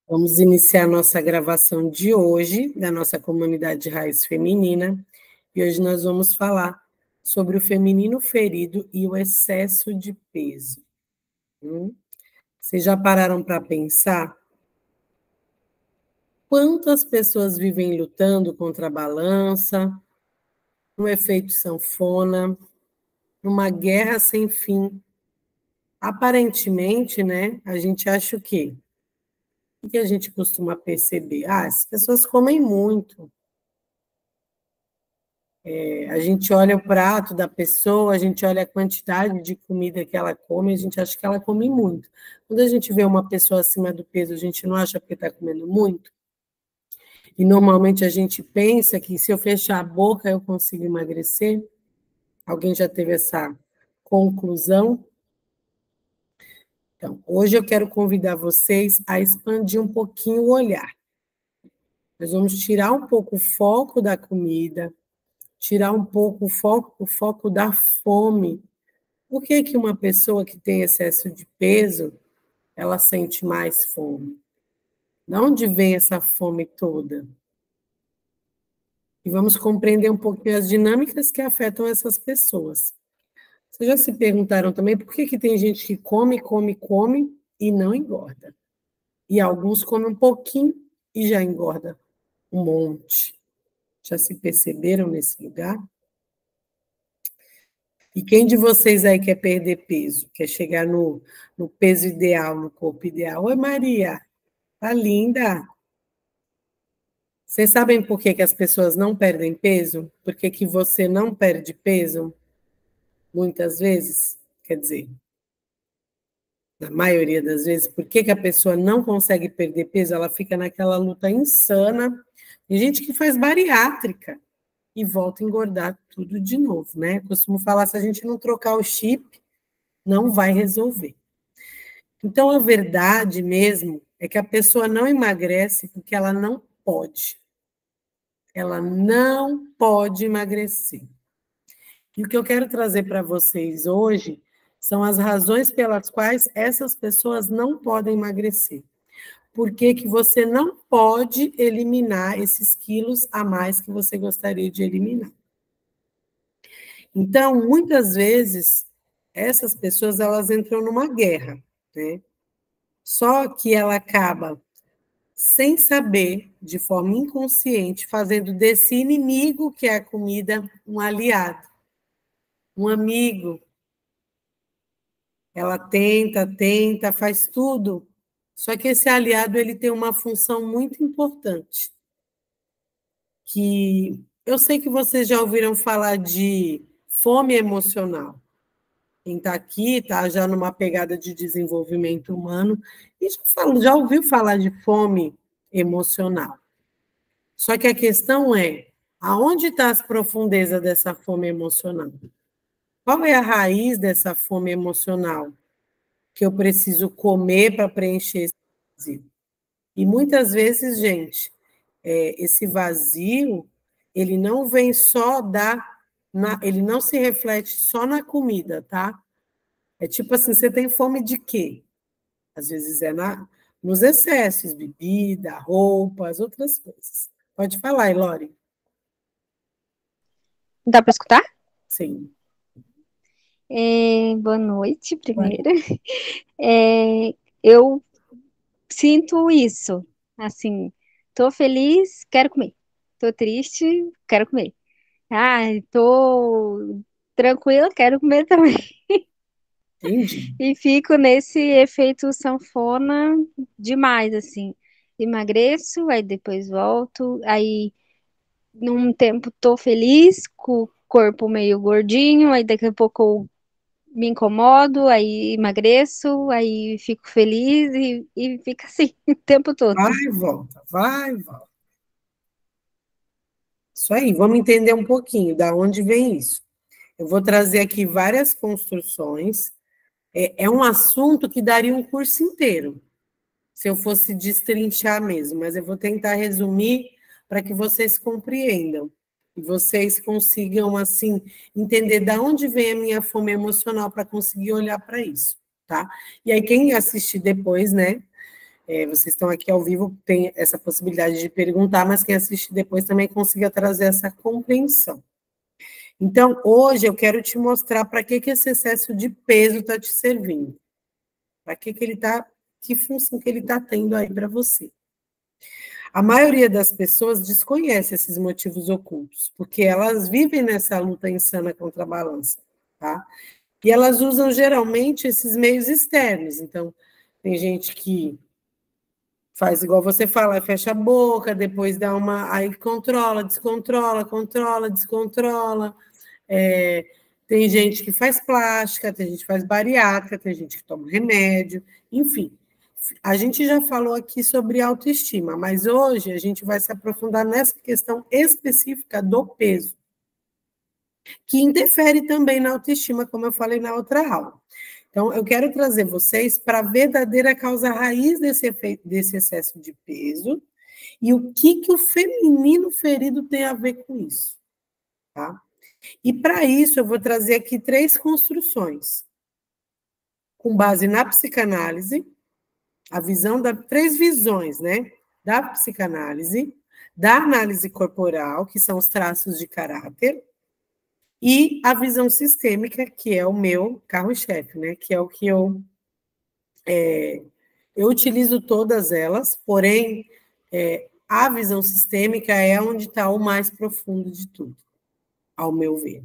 Vamos iniciar nossa gravação de hoje, da nossa comunidade Raiz Feminina, e hoje nós vamos falar sobre o feminino ferido e o excesso de peso. Vocês já pararam para pensar quantas pessoas vivem lutando contra a balança, no efeito sanfona, numa guerra sem fim? Aparentemente, né, a gente acha o quê? O que a gente costuma perceber? As pessoas comem muito. A gente olha o prato da pessoa, a gente olha a quantidade de comida que ela come, a gente acha que ela come muito. Quando a gente vê uma pessoa acima do peso, a gente não acha porque está comendo muito? E normalmente a gente pensa que se eu fechar a boca eu consigo emagrecer? Alguém já teve essa conclusão? Então, hoje eu quero convidar vocês a expandir um pouquinho o olhar. Nós vamos tirar um pouco o foco da comida, tirar um pouco o foco da fome. Por que que uma pessoa que tem excesso de peso, ela sente mais fome? De onde vem essa fome toda? E vamos compreender um pouquinho as dinâmicas que afetam essas pessoas. Vocês já se perguntaram também por que que tem gente que come, come, come e não engorda? E alguns comem um pouquinho e já engorda um monte. Já se perceberam nesse lugar? E quem de vocês aí quer perder peso? Quer chegar no peso ideal, no corpo ideal? Oi, Maria, tá linda. Vocês sabem por que que as pessoas não perdem peso? Por que que você não perde peso? Muitas vezes, quer dizer, na maioria das vezes, por que que a pessoa não consegue perder peso? Ela fica naquela luta insana. Tem gente que faz bariátrica e volta a engordar tudo de novo, né? Eu costumo falar, se a gente não trocar o chip, não vai resolver. Então, a verdade mesmo é que a pessoa não emagrece porque ela não pode. Ela não pode emagrecer. E o que eu quero trazer para vocês hoje são as razões pelas quais essas pessoas não podem emagrecer. Por que que você não pode eliminar esses quilos a mais que você gostaria de eliminar? Então, muitas vezes, essas pessoas elas entram numa guerra, né? Só que ela acaba, sem saber, de forma inconsciente, fazendo desse inimigo que é a comida um aliado, um amigo. Ela tenta, tenta, faz tudo. Só que esse aliado ele tem uma função muito importante, que eu sei que vocês já ouviram falar de fome emocional. Quem está aqui está já numa pegada de desenvolvimento humano e já ouviu falar de fome emocional. Só que a questão é, aonde está as profundezas dessa fome emocional? Qual é a raiz dessa fome emocional que eu preciso comer para preencher esse vazio? E muitas vezes, gente, esse vazio, ele não vem só ele não se reflete só na comida, tá? É tipo assim, você tem fome de quê? Às vezes é nos excessos, bebida, roupas, outras coisas. Pode falar, Ilori. Dá para escutar? Sim. Boa noite, primeiro. Eu sinto isso, assim, tô feliz, quero comer. Tô triste, quero comer. Tô tranquila, quero comer também. Entendi. E fico nesse efeito sanfona demais, assim. Emagreço, aí depois volto, aí num tempo tô feliz, com o corpo meio gordinho, aí daqui a pouco eu me incomodo, aí emagreço, aí fico feliz e fica assim o tempo todo. Vai e volta, vai e volta. Isso aí, vamos entender um pouquinho da onde vem isso. Eu vou trazer aqui várias construções. É um assunto que daria um curso inteiro, se eu fosse destrinchar mesmo, mas eu vou tentar resumir para que vocês compreendam e vocês consigam, assim, entender de onde vem a minha fome emocional para conseguir olhar para isso, tá? E aí, quem assistir depois, né, Vocês estão aqui ao vivo, tem essa possibilidade de perguntar, mas quem assiste depois também consiga trazer essa compreensão. Então, hoje eu quero te mostrar para que esse excesso de peso está te servindo. Para que ele está, que função que ele está tendo aí para você. A maioria das pessoas desconhece esses motivos ocultos, porque elas vivem nessa luta insana contra a balança, tá? E elas usam geralmente esses meios externos. Então, tem gente que faz igual você fala, fecha a boca, depois dá uma... Aí controla, descontrola, controla, descontrola. Tem gente que faz plástica, tem gente que faz bariátrica, tem gente que toma remédio, enfim. A gente já falou aqui sobre autoestima, mas hoje a gente vai se aprofundar nessa questão específica do peso, que interfere também na autoestima, como eu falei na outra aula. Então, eu quero trazer vocês para a verdadeira causa raiz desse excesso de peso e o que o feminino ferido tem a ver com isso, tá? E para isso, eu vou trazer aqui 3 construções, com base na psicanálise, a visão 3 visões, né? Da psicanálise, da análise corporal, que são os traços de caráter, e a visão sistêmica, que é o meu carro-chefe, né? Que é o que eu utilizo todas elas, porém, a visão sistêmica é onde está o mais profundo de tudo, ao meu ver.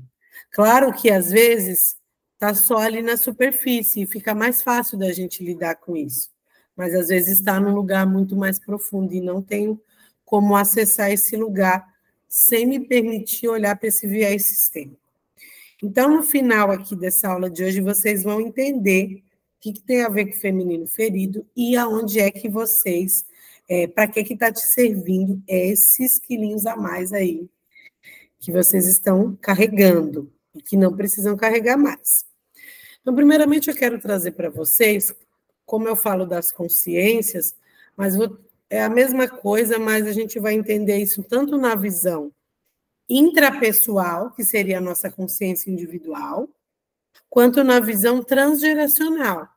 Claro que, às vezes, está só ali na superfície, e fica mais fácil da gente lidar com isso, mas, às vezes, está num lugar muito mais profundo, e não tenho como acessar esse lugar sem me permitir olhar para esse viés sistêmico. Então, no final aqui dessa aula de hoje, vocês vão entender o que tem a ver com o feminino ferido e aonde é que vocês, para que está te servindo esses quilinhos a mais aí, que vocês estão carregando e que não precisam carregar mais. Então, primeiramente, eu quero trazer para vocês, como eu falo das consciências, mas é a mesma coisa, mas a gente vai entender isso tanto na visão intrapessoal, que seria a nossa consciência individual, quanto na visão transgeracional,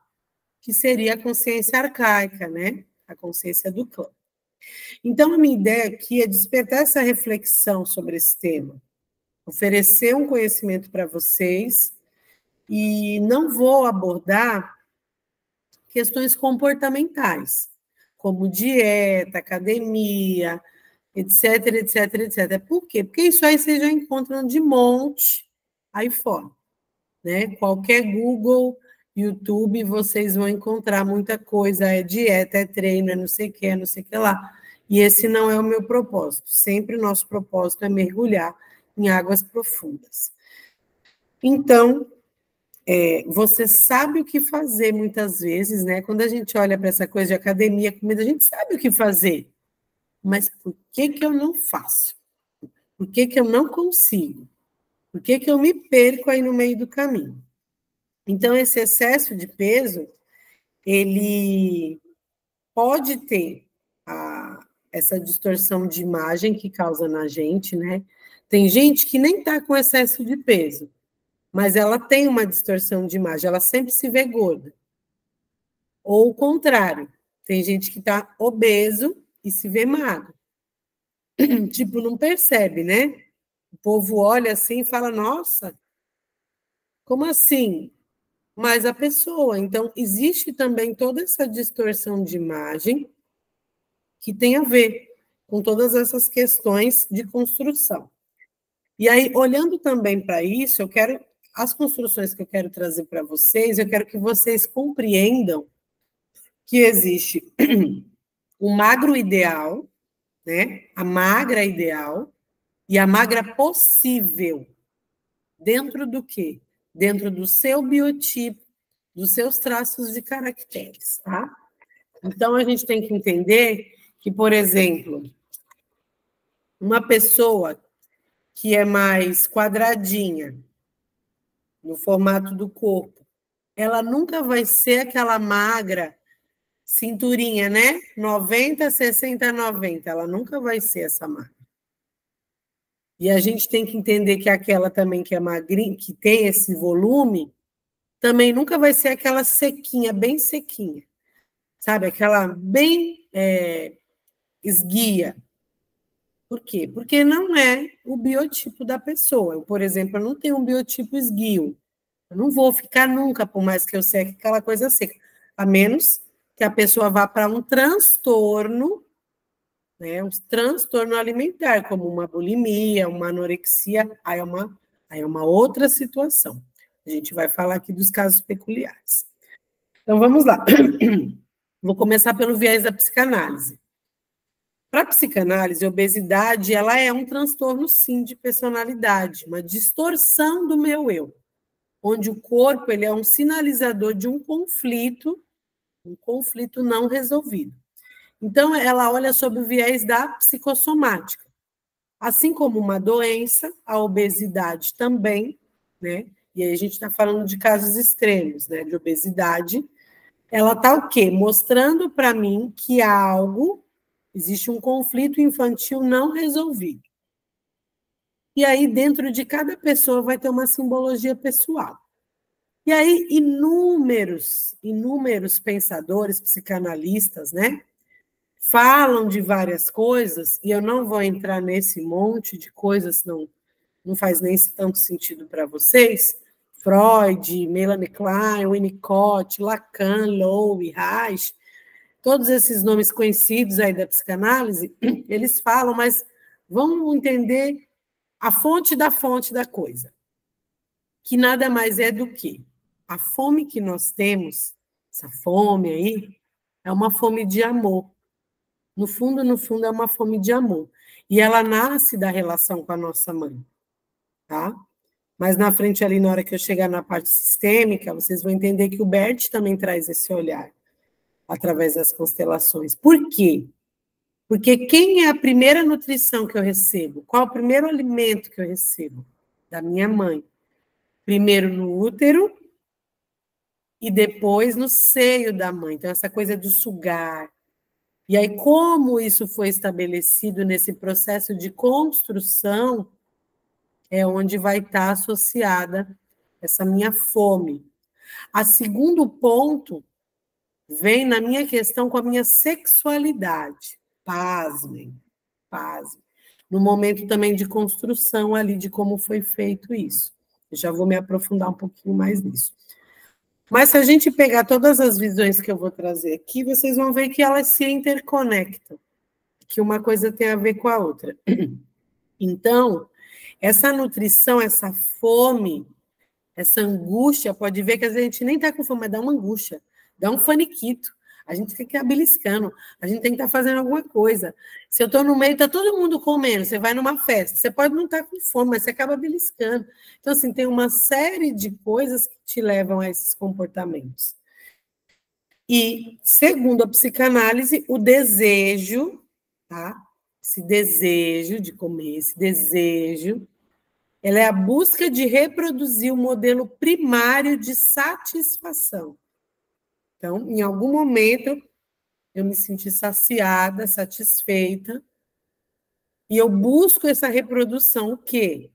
que seria a consciência arcaica, né? A consciência do clã. Então, a minha ideia aqui é despertar essa reflexão sobre esse tema, oferecer um conhecimento para vocês, e não vou abordar questões comportamentais, como dieta, academia, etc, etc, etc. Por quê? Porque isso aí vocês já encontram de monte aí fora, né? Qualquer Google, YouTube, vocês vão encontrar muita coisa, é dieta, é treino, é não sei o que, é não sei o que lá. E esse não é o meu propósito. Sempre o nosso propósito é mergulhar em águas profundas. Então, você sabe o que fazer muitas vezes, né? Quando a gente olha para essa coisa de academia, comida, a gente sabe o que fazer. Mas por que eu não faço? Por que eu não consigo? Por que eu me perco aí no meio do caminho? Então, esse excesso de peso, ele pode ter essa distorção de imagem que causa na gente, né? Tem gente que nem está com excesso de peso, mas ela tem uma distorção de imagem, ela sempre se vê gorda. Ou o contrário, tem gente que está obeso e se vê magro. Tipo, não percebe, né? O povo olha assim e fala, nossa, como assim? Mas a pessoa, então, existe também toda essa distorção de imagem que tem a ver com todas essas questões de construção. E aí, olhando também para isso, as construções que eu quero trazer para vocês, eu quero que vocês compreendam que existe o magro ideal, né? A magra ideal e a magra possível. Dentro do quê? Dentro do seu biotipo, dos seus traços de caracteres, tá? Então, a gente tem que entender que, por exemplo, uma pessoa que é mais quadradinha no formato do corpo, ela nunca vai ser aquela magra cinturinha, né? 90, 60, 90. Ela nunca vai ser essa magra. E a gente tem que entender que aquela também que é magrinha, que tem esse volume, também nunca vai ser aquela sequinha, bem sequinha. sabe? Aquela bem esguia. Por quê? Porque não é o biotipo da pessoa. Eu, por exemplo, eu não tenho um biotipo esguio. Eu não vou ficar nunca, por mais que eu seque aquela coisa seca. A menos que a pessoa vá para um transtorno, né, um transtorno alimentar, como uma bulimia, uma anorexia, aí é uma outra situação. A gente vai falar aqui dos casos peculiares. Então, vamos lá. Vou começar pelo viés da psicanálise. Para a psicanálise, a obesidade ela é um transtorno, sim, de personalidade, uma distorção do meu eu, onde o corpo ele é um sinalizador de um conflito não resolvido. Então, ela olha sobre o viés da psicossomática. Assim como uma doença, a obesidade também, né? E aí a gente está falando de casos extremos, né? De obesidade. Ela está o quê? Mostrando para mim que há algo, existe um conflito infantil não resolvido. E aí, dentro de cada pessoa, vai ter uma simbologia pessoal. E aí, inúmeros pensadores, psicanalistas, né? Falam de várias coisas, e eu não vou entrar nesse monte de coisas, não faz nem tanto sentido para vocês. Freud, Melanie Klein, Winnicott, Lacan, Lowe, Reich, todos esses nomes conhecidos aí da psicanálise, eles falam, mas vamos entender a fonte da coisa, que nada mais é do que a fome que nós temos, essa fome aí, é uma fome de amor. No fundo, é uma fome de amor. E ela nasce da relação com a nossa mãe, tá? Mas na frente ali, na hora que eu chegar na parte sistêmica, vocês vão entender que o Bert também traz esse olhar através das constelações. Por quê? Porque quem é a primeira nutrição que eu recebo? Qual é o primeiro alimento que eu recebo? Da minha mãe. Primeiro no útero e depois no seio da mãe. Então, essa coisa do sugar. E aí, como isso foi estabelecido nesse processo de construção, é onde vai estar associada essa minha fome. A segundo ponto vem na minha questão com a minha sexualidade. Pasmem, pasmem. No momento também de construção ali, de como foi feito isso. Eu já vou me aprofundar um pouquinho mais nisso. Mas se a gente pegar todas as visões que eu vou trazer aqui, vocês vão ver que elas se interconectam, que uma coisa tem a ver com a outra. Então, essa nutrição, essa fome, essa angústia, pode ver que a gente nem está com fome, mas dá uma angústia, dá um faniquito. A gente fica beliscando, a gente tem que estar fazendo alguma coisa. Se eu estou no meio, está todo mundo comendo, você vai numa festa, você pode não estar com fome, mas você acaba beliscando. Então, assim, tem uma série de coisas que te levam a esses comportamentos. E, segundo a psicanálise, o desejo, tá? Esse desejo de comer, esse desejo, ela é a busca de reproduzir o modelo primário de satisfação. Então, em algum momento, eu me senti saciada, satisfeita, e eu busco essa reprodução, o quê?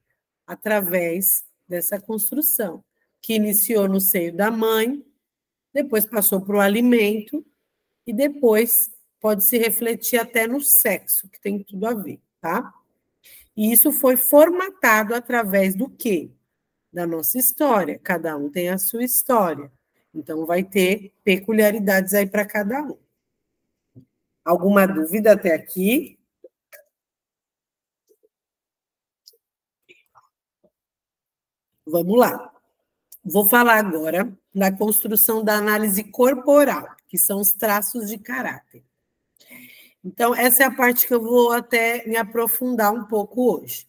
Através dessa construção, que iniciou no seio da mãe, depois passou para o alimento, e depois pode se refletir até no sexo, que tem tudo a ver, tá? E isso foi formatado através do quê? Da nossa história. Cada um tem a sua história. Então, vai ter peculiaridades aí para cada um. Alguma dúvida até aqui? Vamos lá. Vou falar agora da construção da análise corporal, que são os traços de caráter. Então, essa é a parte que eu vou até me aprofundar um pouco hoje.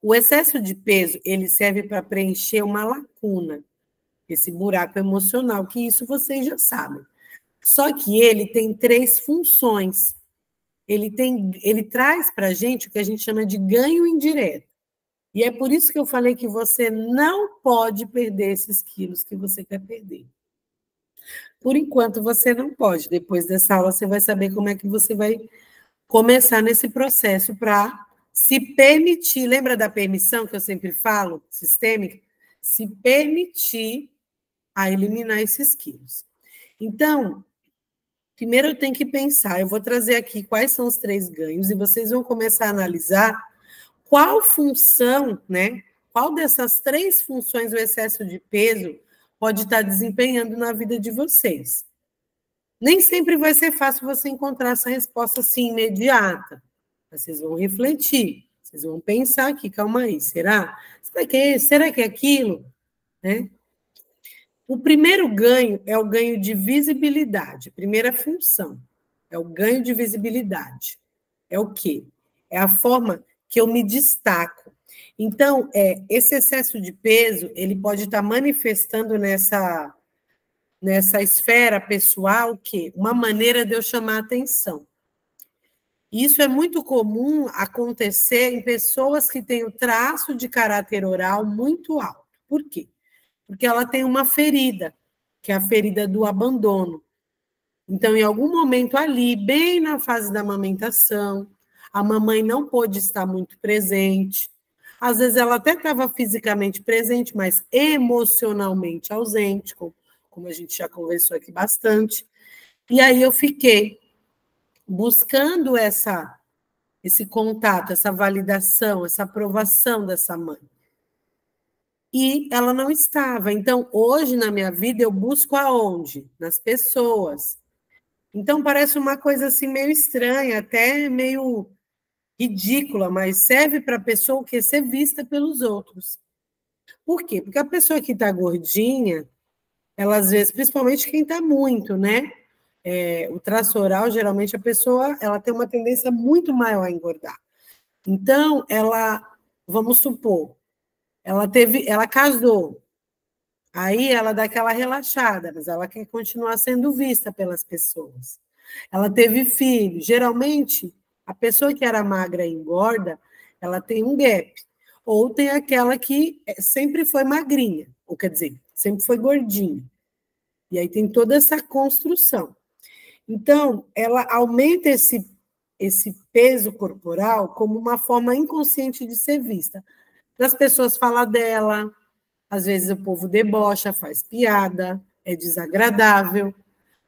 O excesso de peso, ele serve para preencher uma lacuna, esse buraco emocional, que isso vocês já sabem. Só que ele tem 3 funções. Ele traz para a gente o que a gente chama de ganho indireto. E é por isso que eu falei que você não pode perder esses quilos que você quer perder. Por enquanto, você não pode. Depois dessa aula, você vai saber como é que você vai começar nesse processo para se permitir. Lembra da permissão que eu sempre falo, sistêmica? Se permitir a eliminar esses quilos. Então, Primeiro eu tenho que pensar, eu vou trazer aqui quais são os 3 ganhos e vocês vão começar a analisar qual função, né? Qual dessas 3 funções o excesso de peso pode estar desempenhando na vida de vocês. Nem sempre vai ser fácil você encontrar essa resposta assim imediata. Vocês vão refletir, vocês vão pensar aqui, calma aí, será? Será que é isso? Será que é aquilo? Né? O primeiro ganho é o ganho de visibilidade, primeira função, é o ganho de visibilidade. É o quê? É a forma que eu me destaco. Então, esse excesso de peso, ele pode estar manifestando nessa esfera pessoal o quê? Uma maneira de eu chamar a atenção. Isso é muito comum acontecer em pessoas que têm o traço de caráter oral muito alto. Por quê? Porque ela tem uma ferida, que é a ferida do abandono. Então, em algum momento ali, bem na fase da amamentação, a mamãe não pôde estar muito presente. Às vezes ela até estava fisicamente presente, mas emocionalmente ausente, como a gente já conversou aqui bastante. E aí eu fiquei buscando esse contato, essa validação, essa aprovação dessa mãe. E ela não estava. Então, hoje na minha vida, eu busco aonde? Nas pessoas. Então, parece uma coisa assim meio estranha, até meio ridícula, mas serve para a pessoa que ser vista pelos outros. Por quê? Porque a pessoa que está gordinha, ela às vezes, principalmente quem está muito, né? O traço oral, geralmente a pessoa ela tem uma tendência muito maior a engordar. Então, vamos supor, ela casou, aí ela dá aquela relaxada, mas ela quer continuar sendo vista pelas pessoas. Ela teve filho, geralmente a pessoa que era magra e engorda, ela tem um gap, ou tem aquela que sempre foi magrinha, ou quer dizer, sempre foi gordinha. E aí tem toda essa construção. Então, ela aumenta esse peso corporal como uma forma inconsciente de ser vista. As pessoas falam dela, às vezes o povo debocha, faz piada, é desagradável.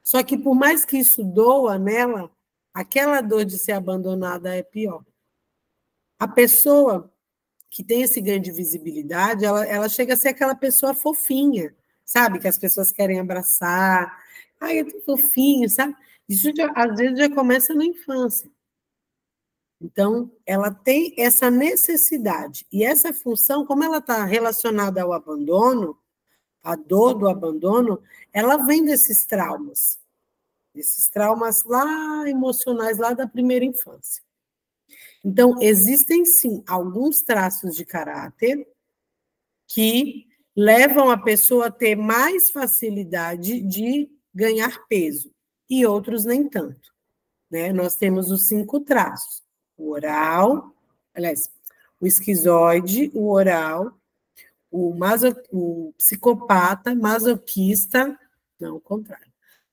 Só que por mais que isso doa nela, aquela dor de ser abandonada é pior. A pessoa que tem esse ganho de visibilidade, ela chega a ser aquela pessoa fofinha, sabe? Que as pessoas querem abraçar. Ai, é tão fofinho, sabe? Isso às vezes já começa na infância. Então, ela tem essa necessidade. E essa função, como ela está relacionada ao abandono, a dor do abandono, ela vem desses traumas lá emocionais, lá da primeira infância. Então, existem, sim, alguns traços de caráter que levam a pessoa a ter mais facilidade de ganhar peso, e outros nem tanto. Né? Nós temos os 5 traços: o oral, aliás, o esquizoide, o oral, o psicopata, masoquista, não, o contrário,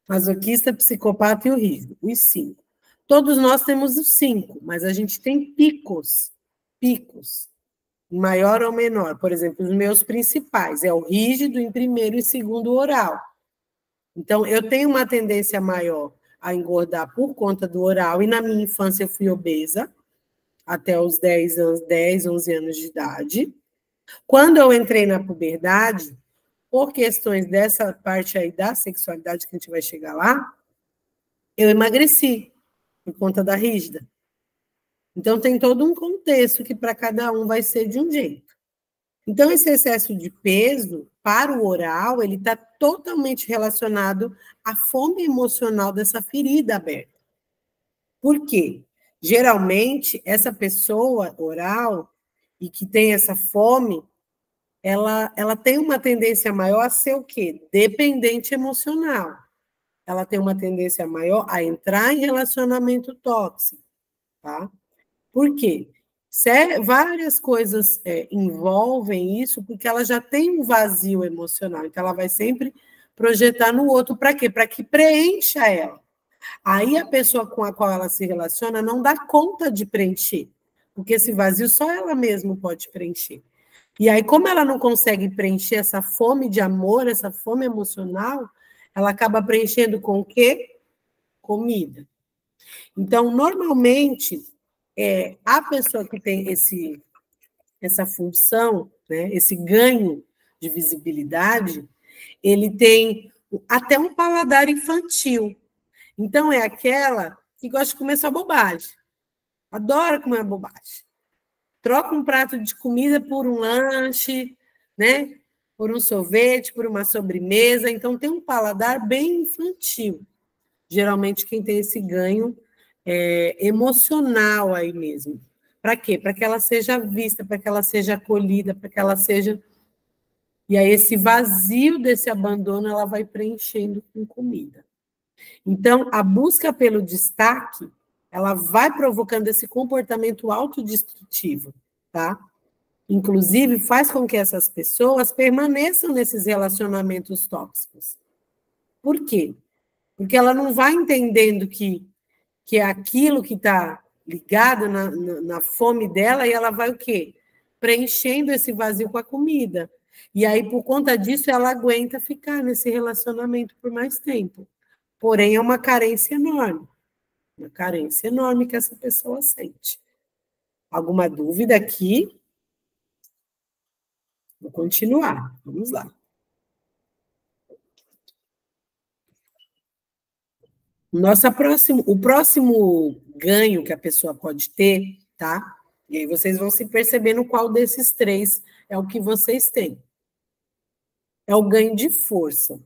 masoquista, psicopata e o rígido, os 5. Todos nós temos os 5, mas a gente tem picos, maior ou menor. Por exemplo, os meus principais é o rígido em primeiro e segundo oral. Então, eu tenho uma tendência maior a engordar por conta do oral, e na minha infância eu fui obesa, até os 10, 11 anos de idade. Quando eu entrei na puberdade, por questões dessa parte aí da sexualidade, que a gente vai chegar lá, eu emagreci, por conta da rígida. Então, tem todo um contexto que para cada um vai ser de um jeito. Então, esse excesso de peso para o oral, ele está totalmente relacionado à fome emocional dessa ferida aberta. Por quê? Geralmente, essa pessoa oral e que tem essa fome, ela tem uma tendência maior a ser o quê? Dependente emocional. Ela tem uma tendência maior a entrar em relacionamento tóxico, tá? Por quê? Várias coisas envolvem isso, porque ela já tem um vazio emocional, então ela vai sempre projetar no outro para quê? Para que preencha ela. Aí a pessoa com a qual ela se relaciona não dá conta de preencher, porque esse vazio só ela mesma pode preencher. E aí, como ela não consegue preencher essa fome de amor, essa fome emocional, ela acaba preenchendo com o quê? comida. Então, normalmente, a pessoa que tem essa função, né, esse ganho de visibilidade, ele tem até um paladar infantil. Então, é aquela que gosta de comer só bobagem. Adora comer bobagem. Troca um prato de comida por um lanche, né? Por um sorvete, por uma sobremesa. Então, tem um paladar bem infantil. Geralmente, quem tem esse ganho emocional aí mesmo. Para quê? Para que ela seja vista, para que ela seja acolhida, para que ela seja... E aí, esse vazio desse abandono, ela vai preenchendo com comida. Então, a busca pelo destaque, ela vai provocando esse comportamento autodestrutivo, tá? Inclusive, faz com que essas pessoas permaneçam nesses relacionamentos tóxicos. Por quê? Porque ela não vai entendendo que é aquilo que está ligado na fome dela, e ela vai o quê? Preenchendo esse vazio com a comida. E aí, por conta disso, ela aguenta ficar nesse relacionamento por mais tempo. Porém, é uma carência enorme que essa pessoa sente. Alguma dúvida aqui? Vou continuar, vamos lá. O próximo ganho que a pessoa pode ter, tá? E aí vocês vão se percebendo qual desses três é o que vocês têm. É o ganho de força.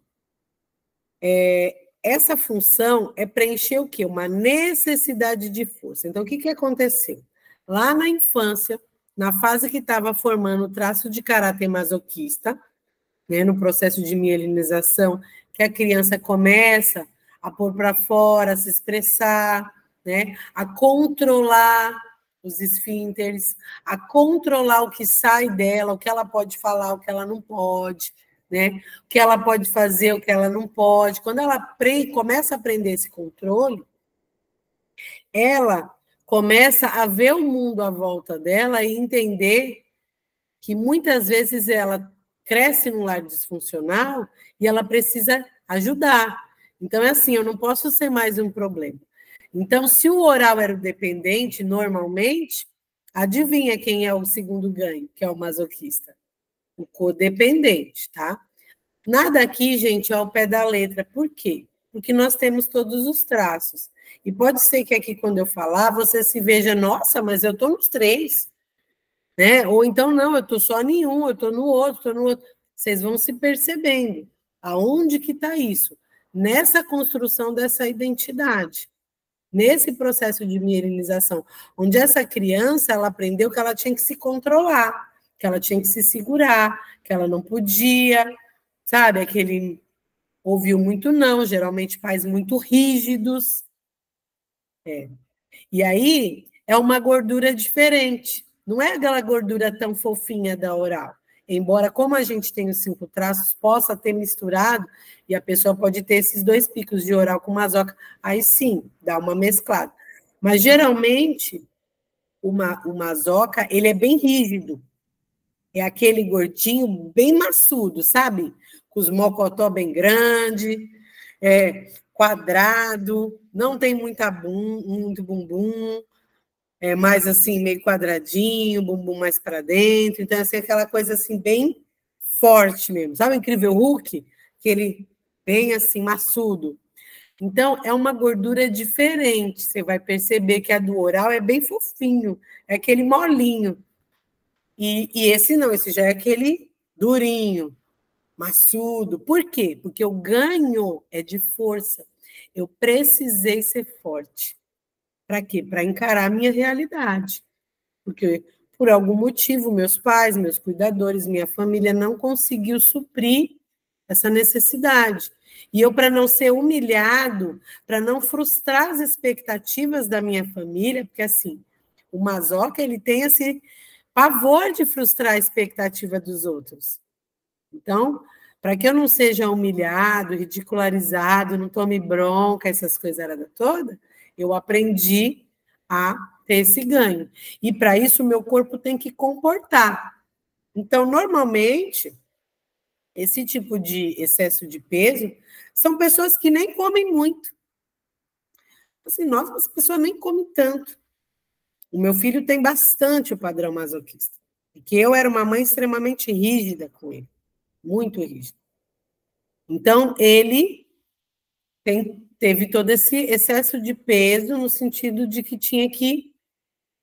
Essa função é preencher o quê? Uma necessidade de força. Então, o que aconteceu? Lá na infância, na fase que estava formando o traço de caráter masoquista, né, no processo de mielinização, que a criança começa a pôr para fora, a se expressar, né, a controlar os esfínteres, a controlar o que sai dela, o que ela pode falar, o que ela não pode, né, o que ela pode fazer, o que ela não pode. Quando ela começa a aprender esse controle, ela começa a ver o mundo à volta dela e entender que muitas vezes ela cresce num lar disfuncional e ela precisa ajudar. Então, é assim, eu não posso ser mais um problema. Então, se o oral era o dependente, normalmente, adivinha quem é o segundo ganho, que é o masoquista? O codependente, tá? Nada aqui, gente, é ao pé da letra. Por quê? Porque nós temos todos os traços. E pode ser que aqui, quando eu falar, você se veja, nossa, mas eu estou nos três. Né? Ou então, não, eu estou só em um, eu estou no outro, estou no outro. Vocês vão se percebendo aonde que está isso. Nessa construção dessa identidade. Nesse processo de mielinização, onde essa criança, ela aprendeu que ela tinha que se controlar, que ela tinha que se segurar, que ela não podia, sabe? Aquele ouviu muito não, geralmente pais muito rígidos. E aí é uma gordura diferente, não é aquela gordura tão fofinha da oral. Embora, como a gente tem os 5 traços, possa ter misturado, e a pessoa pode ter esses 2 picos de oral com masoca, aí sim, dá uma mesclada. Mas, geralmente, o masoca, ele é bem rígido. É aquele gordinho bem maçudo, sabe? Com os mocotó bem grande, quadrado, não tem muito bumbum, é mais assim, meio quadradinho, bumbum mais para dentro. Então, assim, aquela coisa assim, bem forte mesmo. Sabe o Incrível Hulk? Que ele bem assim, maçudo. Então, é uma gordura diferente. Você vai perceber que a do oral é bem fofinho, é aquele molinho. E esse não, esse já é aquele durinho, maçudo. Por quê? Porque o ganho é de força. Eu precisei ser forte. Para quê? Para encarar a minha realidade. Porque, por algum motivo, meus pais, meus cuidadores, minha família não conseguiu suprir essa necessidade. E eu, para não ser humilhado, para não frustrar as expectativas da minha família, porque, assim, o masoca, ele tem esse pavor de frustrar a expectativa dos outros. Então, para que eu não seja humilhado, ridicularizado, não tome bronca, essas coisas todas, eu aprendi a ter esse ganho. E para isso, o meu corpo tem que comportar. Então, normalmente, esse tipo de excesso de peso são pessoas que nem comem muito. Assim, nossa, essa pessoa nem come tanto. O meu filho tem bastante o padrão masoquista. Porque eu era uma mãe extremamente rígida com ele. Muito rígida. Então, ele teve todo esse excesso de peso no sentido de que tinha que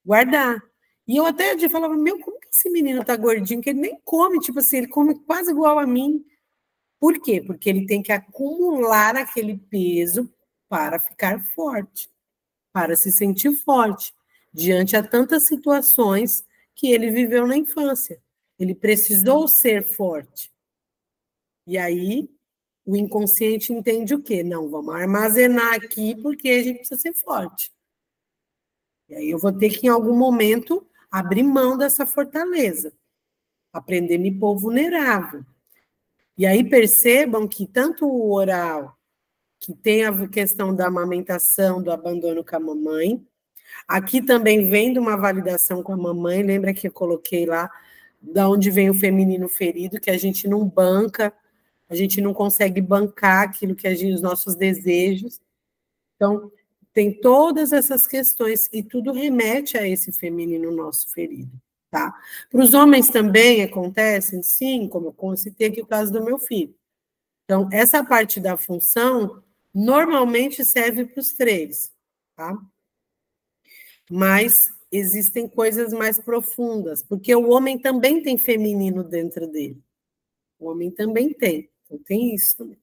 guardar. E eu até falava, meu, como que esse menino tá gordinho, que ele nem come, tipo assim, ele come quase igual a mim. Por quê? Porque ele tem que acumular aquele peso para ficar forte, para se sentir forte, diante a tantas situações que ele viveu na infância. Ele precisou ser forte. E aí, o inconsciente entende o quê? Não, vamos armazenar aqui porque a gente precisa ser forte. E aí eu vou ter que, em algum momento, abrir mão dessa fortaleza, aprender a me pôr vulnerável. E aí percebam que tanto o oral, que tem a questão da amamentação, do abandono com a mamãe, aqui também vem de uma validação com a mamãe, lembra que eu coloquei lá, da onde vem o feminino ferido, que a gente não banca, a gente não consegue bancar aquilo que os nossos desejos. Então, tem todas essas questões, e tudo remete a esse feminino nosso ferido, tá? Para os homens também acontecem, sim, como eu citei aqui o caso do meu filho. Então, essa parte da função normalmente serve para os três, tá? Mas existem coisas mais profundas, porque o homem também tem feminino dentro dele. O homem também tem. Então, tem isso também.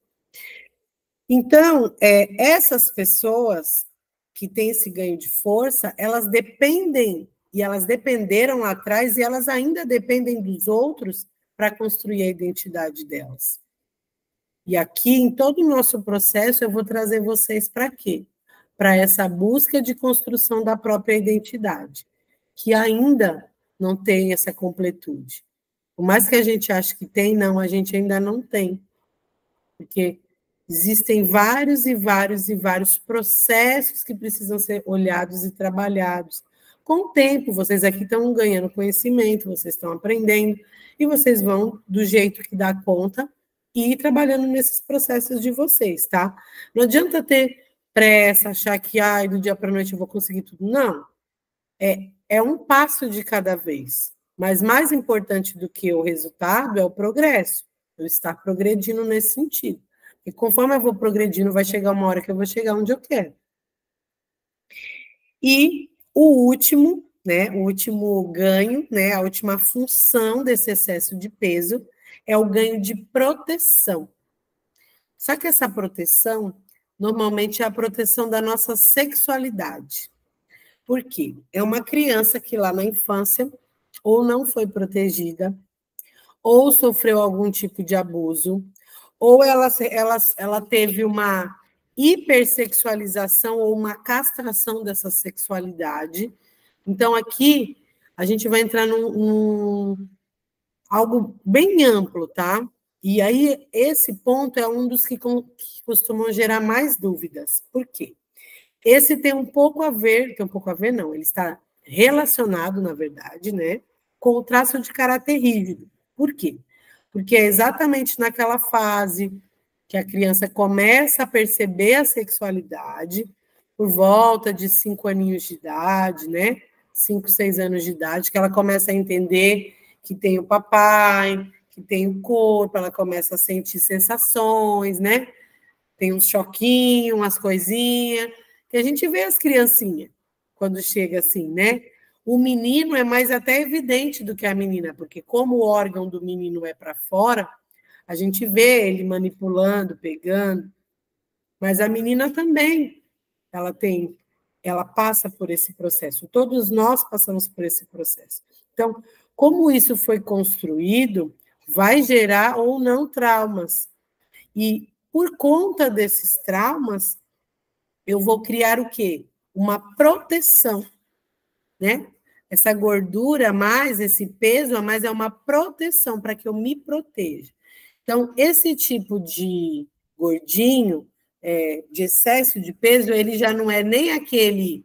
Então, essas pessoas que têm esse ganho de força, elas dependem, e elas dependeram lá atrás, e elas ainda dependem dos outros para construir a identidade delas. E aqui, em todo o nosso processo, eu vou trazer vocês para quê? Para essa busca de construção da própria identidade, que ainda não tem essa completude. Por mais que a gente ache que tem, não, a gente ainda não tem. Porque existem vários e vários e vários processos que precisam ser olhados e trabalhados. Com o tempo, vocês aqui estão ganhando conhecimento, vocês estão aprendendo, e vocês vão, do jeito que dá conta, ir trabalhando nesses processos de vocês, tá? Não adianta ter pressa, achar que, do dia para a noite eu vou conseguir tudo. Não. É um passo de cada vez. Mas mais importante do que o resultado é o progresso. Eu estar progredindo nesse sentido. E conforme eu vou progredindo, vai chegar uma hora que eu vou chegar onde eu quero. E o último, né, o último ganho, né, a última função desse excesso de peso é o ganho de proteção. Só que essa proteção, normalmente, é a proteção da nossa sexualidade. Por quê? É uma criança que lá na infância ou não foi protegida, ou sofreu algum tipo de abuso, ou ela teve uma hipersexualização ou uma castração dessa sexualidade. Então, aqui, a gente vai entrar num algo bem amplo, tá? E aí, esse ponto é um dos que costumam gerar mais dúvidas. Por quê? Esse tem um pouco a ver não, ele está relacionado, na verdade, né, com o traço de caráter rígido. Por quê? Porque é exatamente naquela fase que a criança começa a perceber a sexualidade, por volta de 5 aninhos de idade, né, 5, 6 anos de idade, que ela começa a entender que tem o papai, que tem o corpo, ela começa a sentir sensações, né, tem uns choquinhos, umas coisinhas, que a gente vê as criancinhas quando chega assim, né? O menino é mais até evidente do que a menina, porque como o órgão do menino é para fora, a gente vê ele manipulando, pegando, mas a menina também, ela passa por esse processo. Todos nós passamos por esse processo. Então, como isso foi construído, vai gerar ou não traumas. E por conta desses traumas, eu vou criar o quê? Uma proteção, né? Essa gordura a mais, esse peso a mais é uma proteção para que eu me proteja. Então, esse tipo de gordinho, de excesso de peso, ele já não é nem aquele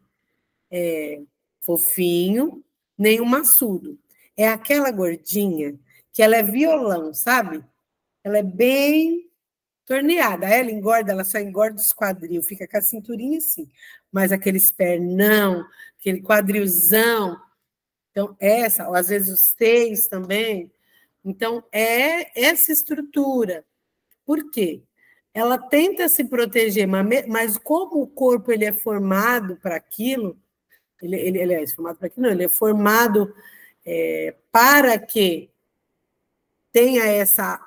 fofinho, nem o maçudo. É aquela gordinha que ela é violão, sabe? Ela é bem torneada. Ela engorda, ela só engorda os quadril, fica com a cinturinha assim. Mas aqueles pernão, aquele quadrilzão. Então, ou às vezes os seios também. Então, é essa estrutura. Por quê? Ela tenta se proteger, mas como o corpo ele é formado para aquilo, ele é formado para aquilo, não, ele é formado para que tenha essa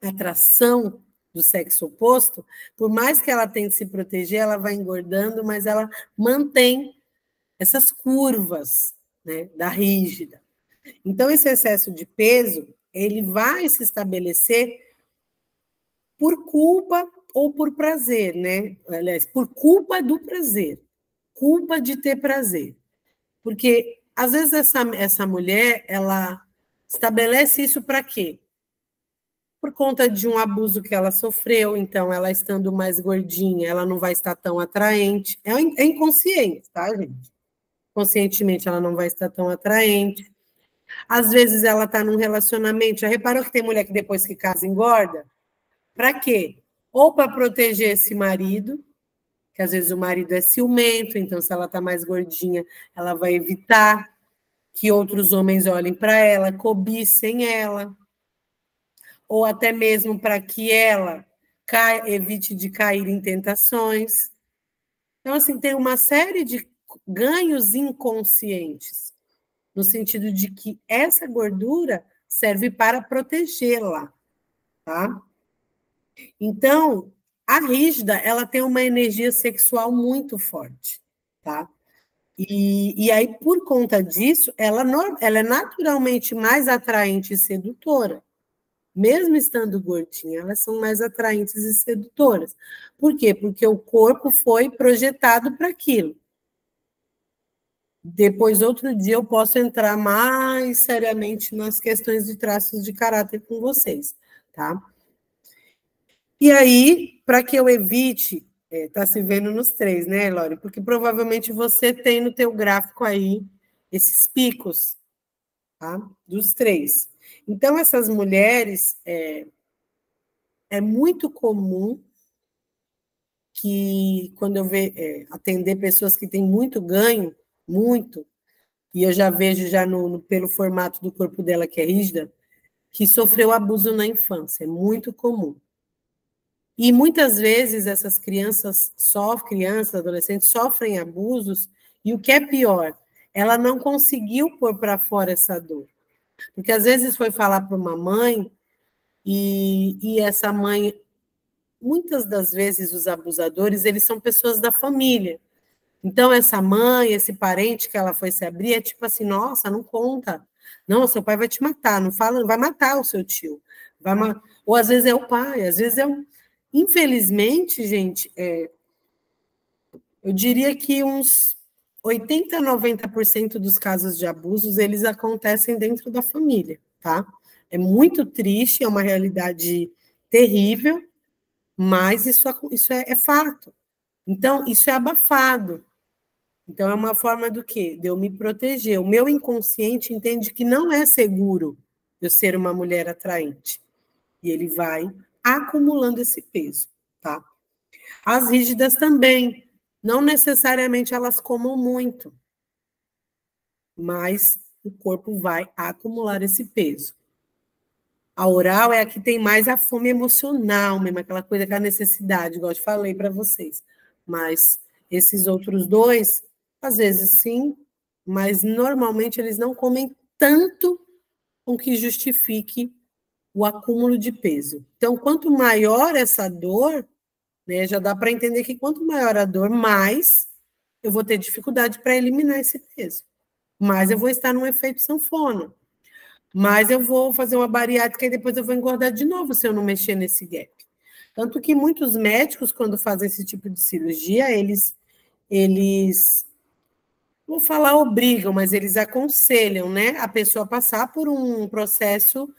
atração do sexo oposto, por mais que ela tente se proteger, ela vai engordando, mas ela mantém essas curvas, né, da rígida. Então, esse excesso de peso, ele vai se estabelecer por culpa ou por prazer, né? Aliás, por culpa do prazer, culpa de ter prazer. Porque, às vezes, essa mulher, ela estabelece isso para quê? Por conta de um abuso que ela sofreu, então, ela estando mais gordinha, ela não vai estar tão atraente. É inconsciente, tá, gente? Conscientemente, ela não vai estar tão atraente. Às vezes, ela está num relacionamento. Já reparou que tem mulher que depois que casa engorda? Para quê? Ou para proteger esse marido, que às vezes o marido é ciumento, então se ela está mais gordinha, ela vai evitar que outros homens olhem para ela, cobicem ela, ou até mesmo para que ela evite de cair em tentações. Então, assim, tem uma série de ganhos inconscientes, no sentido de que essa gordura serve para protegê-la, tá? Então, a rígida, ela tem uma energia sexual muito forte, tá? E aí, por conta disso, ela é naturalmente mais atraente e sedutora. Mesmo estando gordinha, elas são mais atraentes e sedutoras. Por quê? Porque o corpo foi projetado para aquilo. Depois, outro dia, eu posso entrar mais seriamente nas questões de traços de caráter com vocês, tá? E aí, para que eu evite, tá se vendo nos três, né, Lore? Porque provavelmente você tem no teu gráfico aí esses picos, tá? Dos três. Então, essas mulheres, é muito comum que, quando eu atender pessoas que têm muito ganho, muito, e eu já vejo já pelo formato do corpo dela, que é rígida, que sofreu abuso na infância, é muito comum. E muitas vezes essas crianças, adolescentes, sofrem abusos, e o que é pior, ela não conseguiu pôr para fora essa dor. Porque às vezes foi falar para uma mãe, e essa mãe, muitas das vezes os abusadores, eles são pessoas da família. Então, essa mãe, esse parente que ela foi se abrir, é tipo assim, nossa, não conta. Não, seu pai vai te matar, não fala, vai matar o seu tio. Ou às vezes é o pai, às vezes é um... Infelizmente, gente, eu diria que uns 80, 90% dos casos de abusos, eles acontecem dentro da família, tá? É muito triste, é uma realidade terrível, mas isso é fato. Então, isso é abafado. Então, é uma forma do quê? De eu me proteger. O meu inconsciente entende que não é seguro eu ser uma mulher atraente. E ele vai acumulando esse peso, tá? As rígidas também. Não necessariamente elas comam muito, mas o corpo vai acumular esse peso. A oral é a que tem mais a fome emocional, mesmo aquela coisa, aquela necessidade, igual eu falei para vocês. Mas esses outros dois, às vezes sim, mas normalmente eles não comem tanto com que justifique o acúmulo de peso. Então, quanto maior essa dor, né, já dá para entender que quanto maior a dor, mais eu vou ter dificuldade para eliminar esse peso. Mais eu vou estar num efeito sanfona. Mas eu vou fazer uma bariátrica e depois eu vou engordar de novo se eu não mexer nesse gap. Tanto que muitos médicos, quando fazem esse tipo de cirurgia, eles vou falar obrigam, mas eles aconselham, né, a pessoa a passar por um processo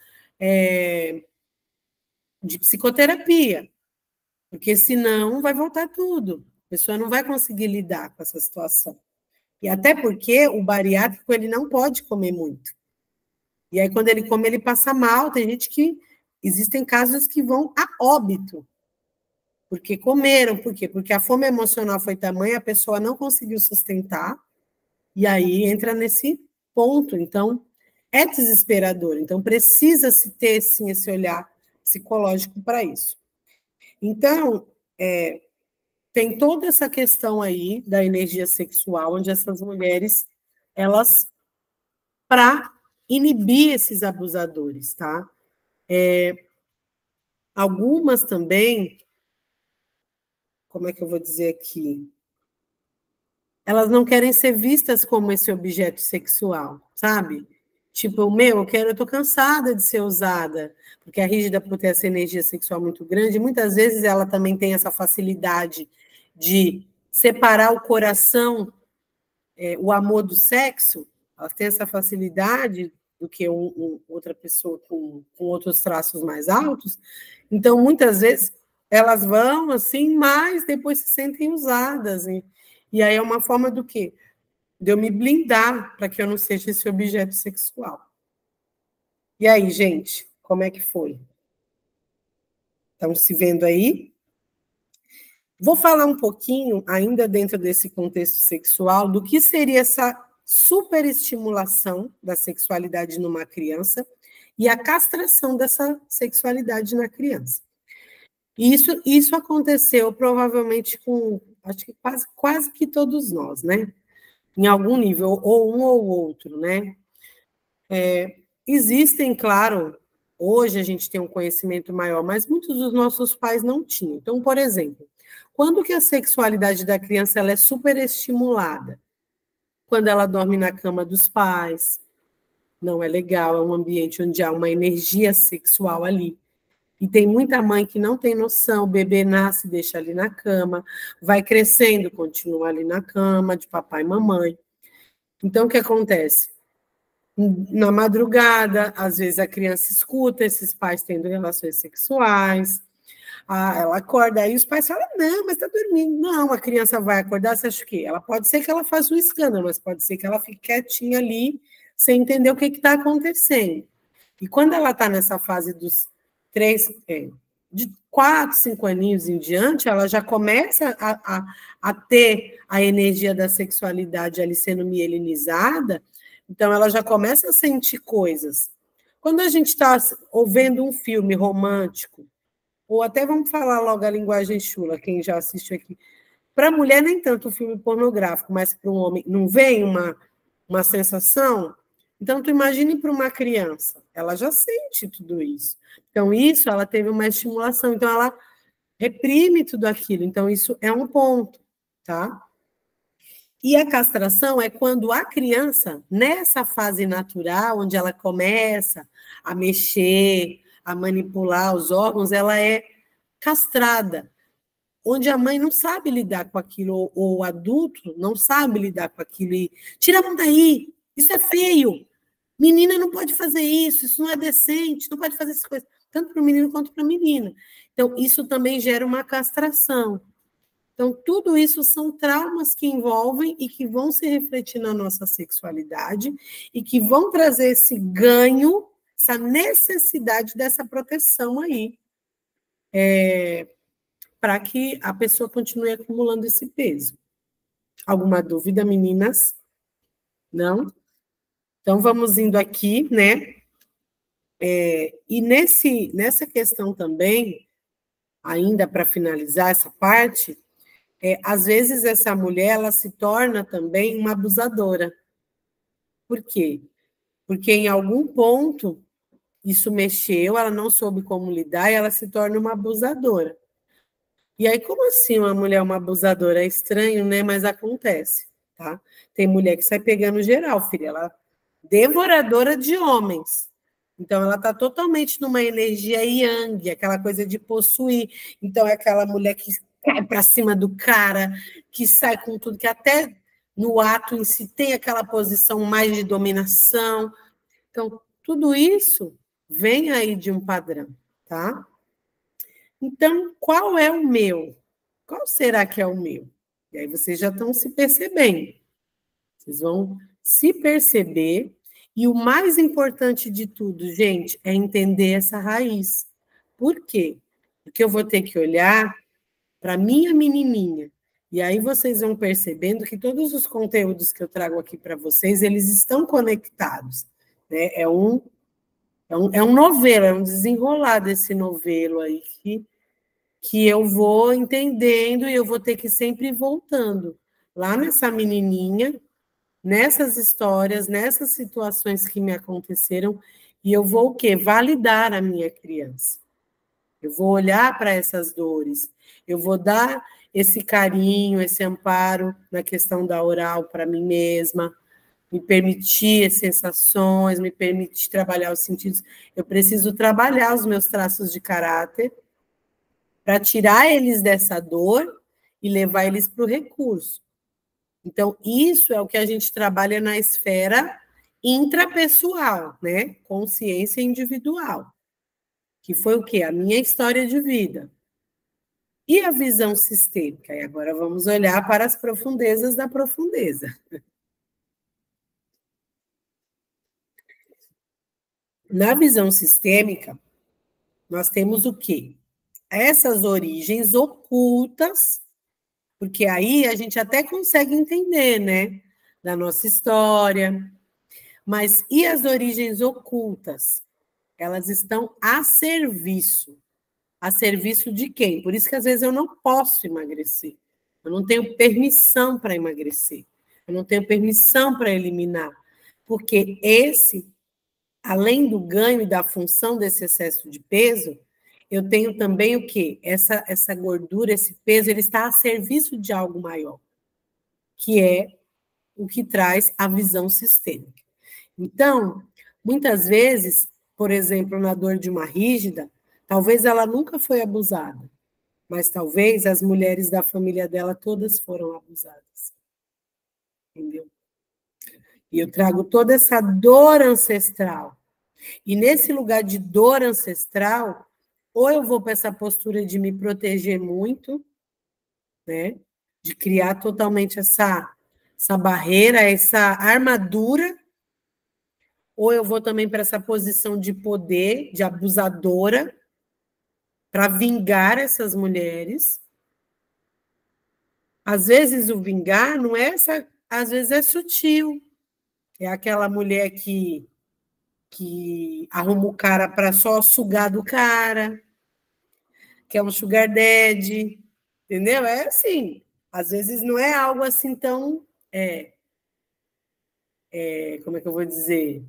de psicoterapia, porque senão vai voltar tudo. A pessoa não vai conseguir lidar com essa situação. E até porque o bariátrico ele não pode comer muito. E aí, quando ele come, ele passa mal. Tem gente que existem casos que vão a óbito, porque comeram, por quê? Porque a fome emocional foi tamanha, a pessoa não conseguiu sustentar, e aí entra nesse ponto. Então, é desesperador. Então, precisa-se ter, sim, esse olhar psicológico para isso. Então, tem toda essa questão aí da energia sexual, onde essas mulheres, elas, para inibir esses abusadores, tá? Algumas também, como é que eu vou dizer aqui? Elas não querem ser vistas como esse objeto sexual, sabe? Tipo, eu tô cansada de ser usada, porque a rígida, por ter essa energia sexual muito grande, muitas vezes ela também tem essa facilidade de separar o coração, o amor do sexo, ela tem essa facilidade do que outra pessoa com outros traços mais altos, então, muitas vezes, elas vão assim, mas depois se sentem usadas, e aí é uma forma do quê? De eu me blindar para que eu não seja esse objeto sexual. E aí, gente, como é que foi? Estão se vendo aí? Vou falar um pouquinho, ainda dentro desse contexto sexual, do que seria essa superestimulação da sexualidade numa criança e a castração dessa sexualidade na criança. Isso aconteceu provavelmente com, acho que quase que todos nós, né? Em algum nível, ou um ou outro, né? Existem, claro, hoje a gente tem um conhecimento maior, mas muitos dos nossos pais não tinham. Então, por exemplo, quando que a sexualidade da criança ela é superestimulada? Quando ela dorme na cama dos pais, não é legal, é um ambiente onde há uma energia sexual ali. E tem muita mãe que não tem noção, o bebê nasce, deixa ali na cama, vai crescendo, continua ali na cama, de papai e mamãe. Então, o que acontece? Na madrugada, às vezes a criança escuta esses pais tendo relações sexuais, ela acorda, aí os pais falam, não, mas está dormindo. Não, a criança vai acordar, você acha o quê? Ela pode ser que ela faça um escândalo, mas pode ser que ela fique quietinha ali, sem entender o que está acontecendo. E quando ela está nessa fase dos de 4, 5 aninhos em diante, ela já começa a ter a energia da sexualidade ali sendo mielinizada, então ela já começa a sentir coisas. Quando a gente está ouvindo um filme romântico, ou até vamos falar logo a linguagem chula, quem já assistiu aqui, para a mulher nem tanto o filme pornográfico, mas para um homem, não vem uma sensação? Então, tu imagine para uma criança, ela já sente tudo isso. Então, isso, ela teve uma estimulação, então ela reprime tudo aquilo. Então, isso é um ponto, tá? E a castração é quando a criança, nessa fase natural, onde ela começa a mexer, a manipular os órgãos, ela é castrada, onde a mãe não sabe lidar com aquilo, ou o adulto não sabe lidar com aquilo, e tira a mão daí, isso é feio, menina não pode fazer isso não é decente, não pode fazer essas coisas, tanto para o menino quanto para a menina. Então, isso também gera uma castração. Então, tudo isso são traumas que envolvem e que vão se refletir na nossa sexualidade e que vão trazer esse ganho, essa necessidade dessa proteção aí, para que a pessoa continue acumulando esse peso. Alguma dúvida, meninas? Não? Então, vamos indo aqui, né? E nessa questão também, ainda para finalizar essa parte, às vezes essa mulher ela se torna também uma abusadora. Por quê? Porque em algum ponto isso mexeu, ela não soube como lidar e ela se torna uma abusadora. E aí, como assim uma mulher é uma abusadora? É estranho, né? Mas acontece, tá? Tem mulher que sai pegando geral, filha. Ela é devoradora de homens. Então, ela está totalmente numa energia yang, aquela coisa de possuir. Então, é aquela mulher que cai para cima do cara, que sai com tudo, que até no ato em si tem aquela posição mais de dominação. Então, tudo isso vem aí de um padrão, tá? Então, qual é o meu? Qual será que é o meu? E aí vocês já estão se percebendo. Vocês vão se perceber E o mais importante de tudo, gente, é entender essa raiz. Por quê? Porque eu vou ter que olhar para minha menininha. E aí vocês vão percebendo que todos os conteúdos que eu trago aqui para vocês, eles estão conectados. Né? É um novelo, é um desenrolar desse novelo aí que eu vou entendendo e eu vou ter que sempre ir voltando lá nessa menininha, nessas histórias, nessas situações que me aconteceram, e eu vou o quê? Validar a minha criança. Eu vou olhar para essas dores, eu vou dar esse carinho, esse amparo na questão da oral para mim mesma, me permitir as sensações, me permitir trabalhar os sentidos. Eu preciso trabalhar os meus traços de caráter para tirar eles dessa dor e levar eles para o recurso. Então, isso é o que a gente trabalha na esfera intrapessoal, né? Consciência individual, que foi o quê? A minha história de vida. E a visão sistêmica? E agora vamos olhar para as profundezas da profundeza. Na visão sistêmica, nós temos o quê? Essas origens ocultas, porque aí a gente até consegue entender, né? Da nossa história. Mas e as origens ocultas? Elas estão a serviço. A serviço de quem? Por isso que às vezes eu não posso emagrecer. Eu não tenho permissão para emagrecer. Eu não tenho permissão para eliminar. Porque esse, além do ganho e da função desse excesso de peso, eu tenho também o quê? Essa gordura, esse peso, ele está a serviço de algo maior, que é o que traz a visão sistêmica. Então, muitas vezes, por exemplo, na dor de uma rígida, talvez ela nunca foi abusada, mas talvez as mulheres da família dela todas foram abusadas. Entendeu? E eu trago toda essa dor ancestral. E nesse lugar de dor ancestral, ou eu vou para essa postura de me proteger muito, né? De criar totalmente essa barreira, essa armadura, ou eu vou também para essa posição de poder, de abusadora, para vingar essas mulheres. Às vezes o vingar não é essa, às vezes é sutil. É aquela mulher que arruma o cara para só sugar do cara, que é um sugar daddy, entendeu? É assim, às vezes não é algo assim tão, como é que eu vou dizer,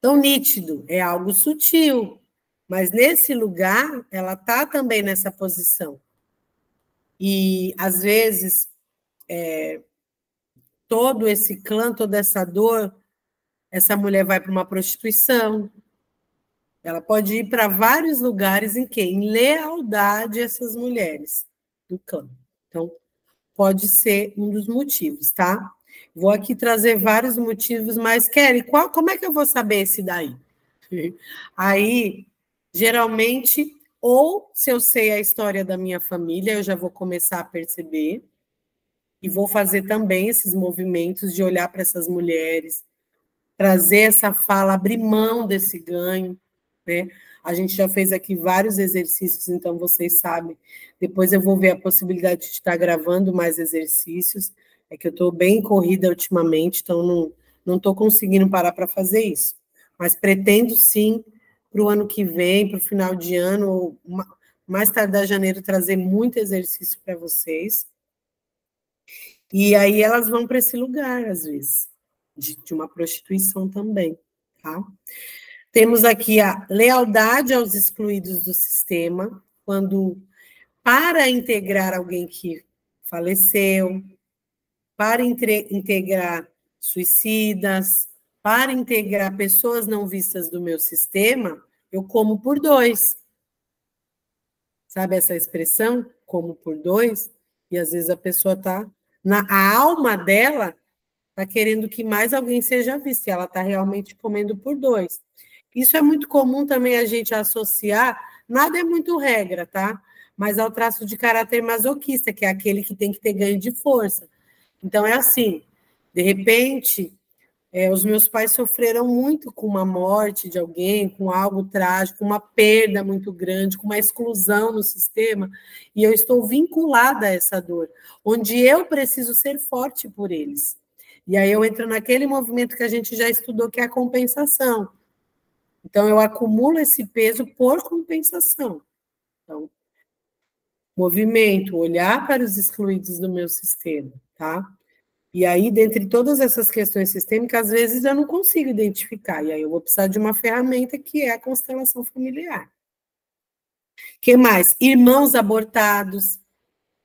tão nítido, é algo sutil, mas nesse lugar ela está também nessa posição. E, às vezes, todo esse clã, toda essa dor, essa mulher vai para uma prostituição, ela pode ir para vários lugares em que? Em lealdade a essas mulheres do clã. Então, pode ser um dos motivos, tá? Vou aqui trazer vários motivos, mas, Kelly, como é que eu vou saber esse daí? Aí, geralmente, ou se eu sei a história da minha família, eu já vou começar a perceber, e vou fazer também esses movimentos de olhar para essas mulheres, trazer essa fala, abrir mão desse ganho, né? A gente já fez aqui vários exercícios, então vocês sabem. Depois eu vou ver a possibilidade de estar gravando mais exercícios. É que eu estou bem corrida ultimamente, então não estou conseguindo parar para fazer isso. Mas pretendo sim, para o ano que vem, para o final de ano, ou mais tardar janeiro, trazer muito exercício para vocês. E aí elas vão para esse lugar, às vezes, de uma prostituição também, tá? Temos aqui a lealdade aos excluídos do sistema, quando, para integrar alguém que faleceu, para integrar suicidas, para integrar pessoas não vistas do meu sistema, eu como por dois. Sabe essa expressão? Como por dois? E às vezes a pessoa está... A alma dela está querendo que mais alguém seja visto, e ela está realmente comendo por dois. Isso é muito comum também a gente associar, nada é muito regra, tá? Mas ao traço de caráter masoquista, que é aquele que tem que ter ganho de força. Então, é assim, de repente, Os meus pais sofreram muito com uma morte de alguém, com algo trágico, uma perda muito grande, com uma exclusão no sistema, e eu estou vinculada a essa dor, onde eu preciso ser forte por eles. E aí eu entro naquele movimento que a gente já estudou, que é a compensação. Então, eu acumulo esse peso por compensação. Então, movimento, olhar para os excluídos do meu sistema, tá? E aí, dentre todas essas questões sistêmicas, às vezes eu não consigo identificar, e aí eu vou precisar de uma ferramenta que é a constelação familiar. O que mais? Irmãos abortados.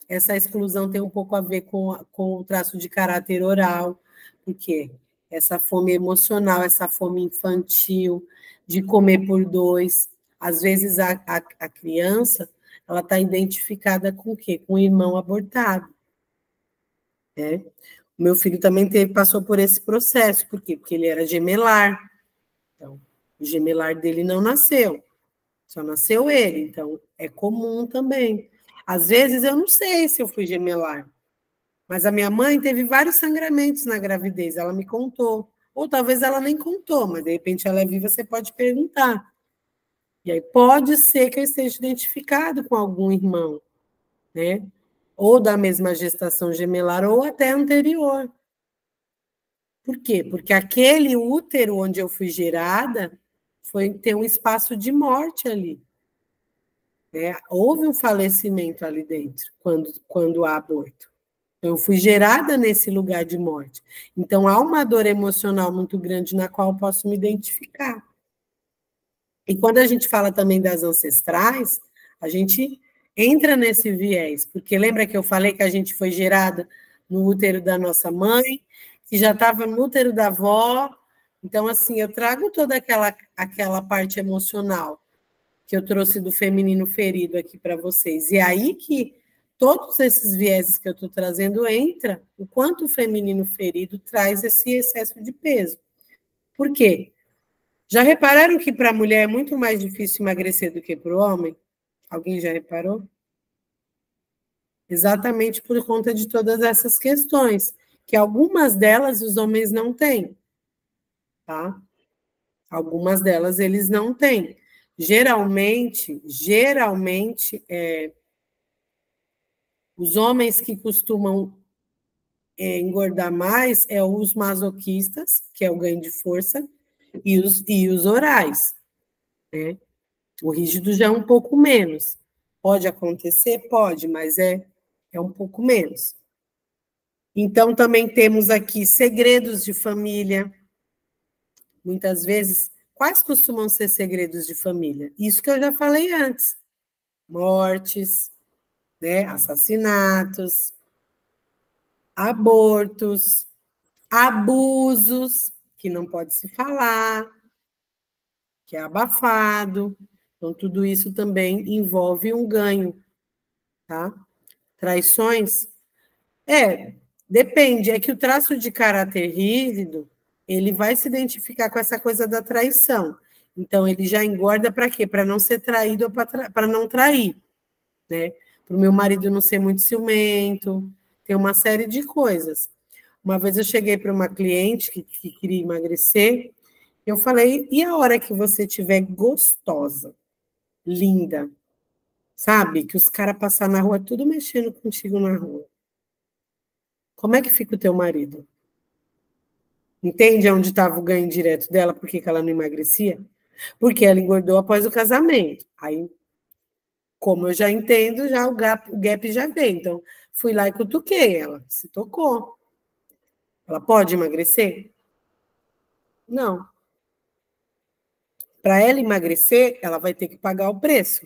Essa exclusão tem um pouco a ver com o traço de caráter oral, porque essa fome emocional, essa fome infantil, de comer por dois, às vezes a criança, ela está identificada com o quê? Com o irmão abortado. Né? O meu filho também passou por esse processo, por quê? Porque ele era gemelar, então, o gemelar dele não nasceu, só nasceu ele, então é comum também. Às vezes eu não sei se eu fui gemelar, mas a minha mãe teve vários sangramentos na gravidez, ela me contou. Ou talvez ela nem contou, mas de repente ela é viva, você pode perguntar. E aí pode ser que eu esteja identificado com algum irmão, né? Ou da mesma gestação gemelar, ou até anterior. Por quê? Porque aquele útero onde eu fui gerada tem um espaço de morte ali. Né? Houve um falecimento ali dentro, quando há aborto. Eu fui gerada nesse lugar de morte. Então, há uma dor emocional muito grande na qual eu posso me identificar. E quando a gente fala também das ancestrais, a gente entra nesse viés, porque lembra que eu falei que a gente foi gerada no útero da nossa mãe, que já estava no útero da avó. Então, assim, eu trago toda aquela parte emocional que eu trouxe do feminino ferido aqui para vocês. E é aí que todos esses vieses que eu estou trazendo entra o quanto o feminino ferido traz esse excesso de peso. Por quê? Já repararam que para a mulher é muito mais difícil emagrecer do que para o homem? Alguém já reparou? Exatamente por conta de todas essas questões, que algumas delas os homens não têm, tá? Algumas delas eles não têm. Geralmente, os homens que costumam engordar mais é os masoquistas, que é o ganho de força, e os orais. Né? O rígido já é um pouco menos. Pode acontecer? Pode, mas é um pouco menos. Então, também temos aqui segredos de família. Muitas vezes, quais costumam ser segredos de família? Isso que eu já falei antes. Mortes, né? Assassinatos, abortos, abusos, que não pode se falar, que é abafado. Então, tudo isso também envolve um ganho, tá? Traições? Depende. É que o traço de caráter rígido, ele vai se identificar com essa coisa da traição. Então, ele já engorda para quê? Para não ser traído ou para não trair, né? Para o meu marido não ser muito ciumento, tem uma série de coisas. Uma vez eu cheguei para uma cliente que queria emagrecer, eu falei, e a hora que você estiver gostosa, linda, sabe? Que os caras passar na rua, tudo mexendo contigo na rua. Como é que fica o teu marido? Entende onde estava o ganho direto dela? Por que ela não emagrecia? Porque ela engordou após o casamento. Aí, como eu já entendo, já o gap já veio. Então, fui lá e cutuquei ela. Se tocou. Ela pode emagrecer? Não. Para ela emagrecer, ela vai ter que pagar o preço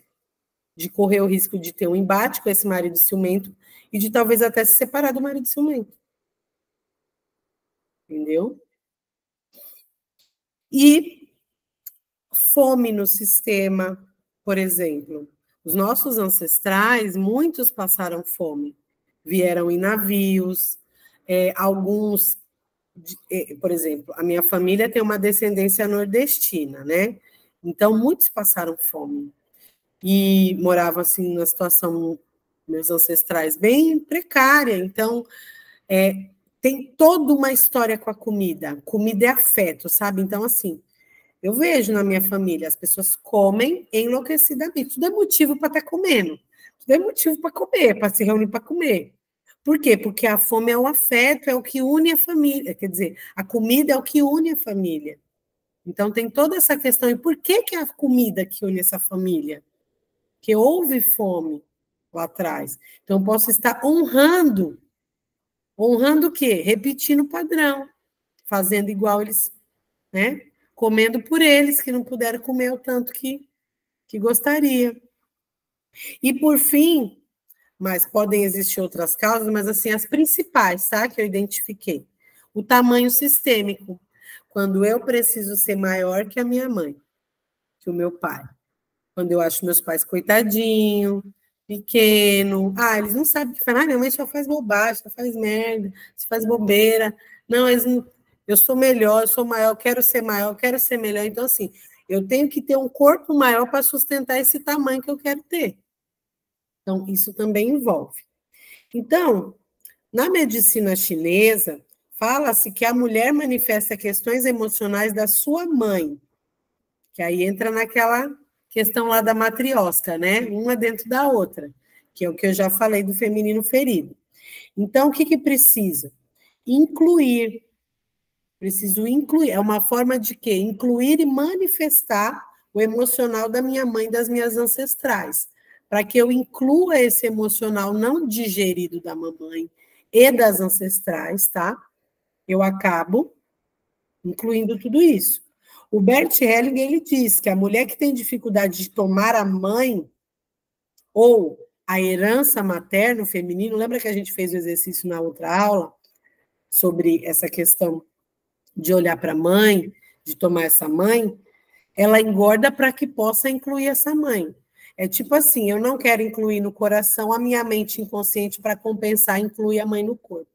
de correr o risco de ter um embate com esse marido ciumento e de talvez até se separar do marido ciumento. Entendeu? E fome no sistema, por exemplo. Os nossos ancestrais, muitos passaram fome. Vieram em navios, alguns, por exemplo, a minha família tem uma descendência nordestina, né? Então, muitos passaram fome. E moravam, assim, numa situação, meus ancestrais, bem precária. Então, tem toda uma história com a comida. Comida é afeto, sabe? Então, assim, eu vejo na minha família, as pessoas comem enlouquecidamente. Tudo é motivo para estar comendo. Tudo é motivo para comer, para se reunir para comer. Por quê? Porque a fome é o afeto, é o que une a família. Quer dizer, a comida é o que une a família. Então, tem toda essa questão. E por que é a comida que une essa família? Porque houve fome lá atrás. Então, eu posso estar honrando. Honrando o quê? Repetindo o padrão. Fazendo igual eles, né? Comendo por eles, que não puderam comer o tanto que gostaria. E, por fim, mas podem existir outras causas, mas, assim, as principais, tá? Que eu identifiquei. O tamanho sistêmico. Quando eu preciso ser maior que a minha mãe, que o meu pai. Quando eu acho meus pais coitadinho, pequeno. Ah, eles não sabem o que faz. Ah, minha mãe só faz bobagem, só faz merda, só faz bobeira. Não, eles não... Eu sou melhor, eu sou maior, eu quero ser maior, eu quero ser melhor. Então, assim, eu tenho que ter um corpo maior para sustentar esse tamanho que eu quero ter. Então, isso também envolve. Então, na medicina chinesa, fala-se que a mulher manifesta questões emocionais da sua mãe, que aí entra naquela questão lá da matriosca, né? Uma dentro da outra, que é o que eu já falei do feminino ferido. Então, o que precisa? Incluir. Preciso incluir. É uma forma de quê? Incluir e manifestar o emocional da minha mãe, das minhas ancestrais, para que eu inclua esse emocional não digerido da mamãe e das ancestrais, tá? Eu acabo incluindo tudo isso. O Bert Helling, ele diz que a mulher que tem dificuldade de tomar a mãe ou a herança materna, feminino, lembra que a gente fez o exercício na outra aula sobre essa questão de olhar para a mãe, de tomar essa mãe? Ela engorda para que possa incluir essa mãe. É tipo assim, eu não quero incluir no coração a minha mente inconsciente para compensar, incluir a mãe no corpo.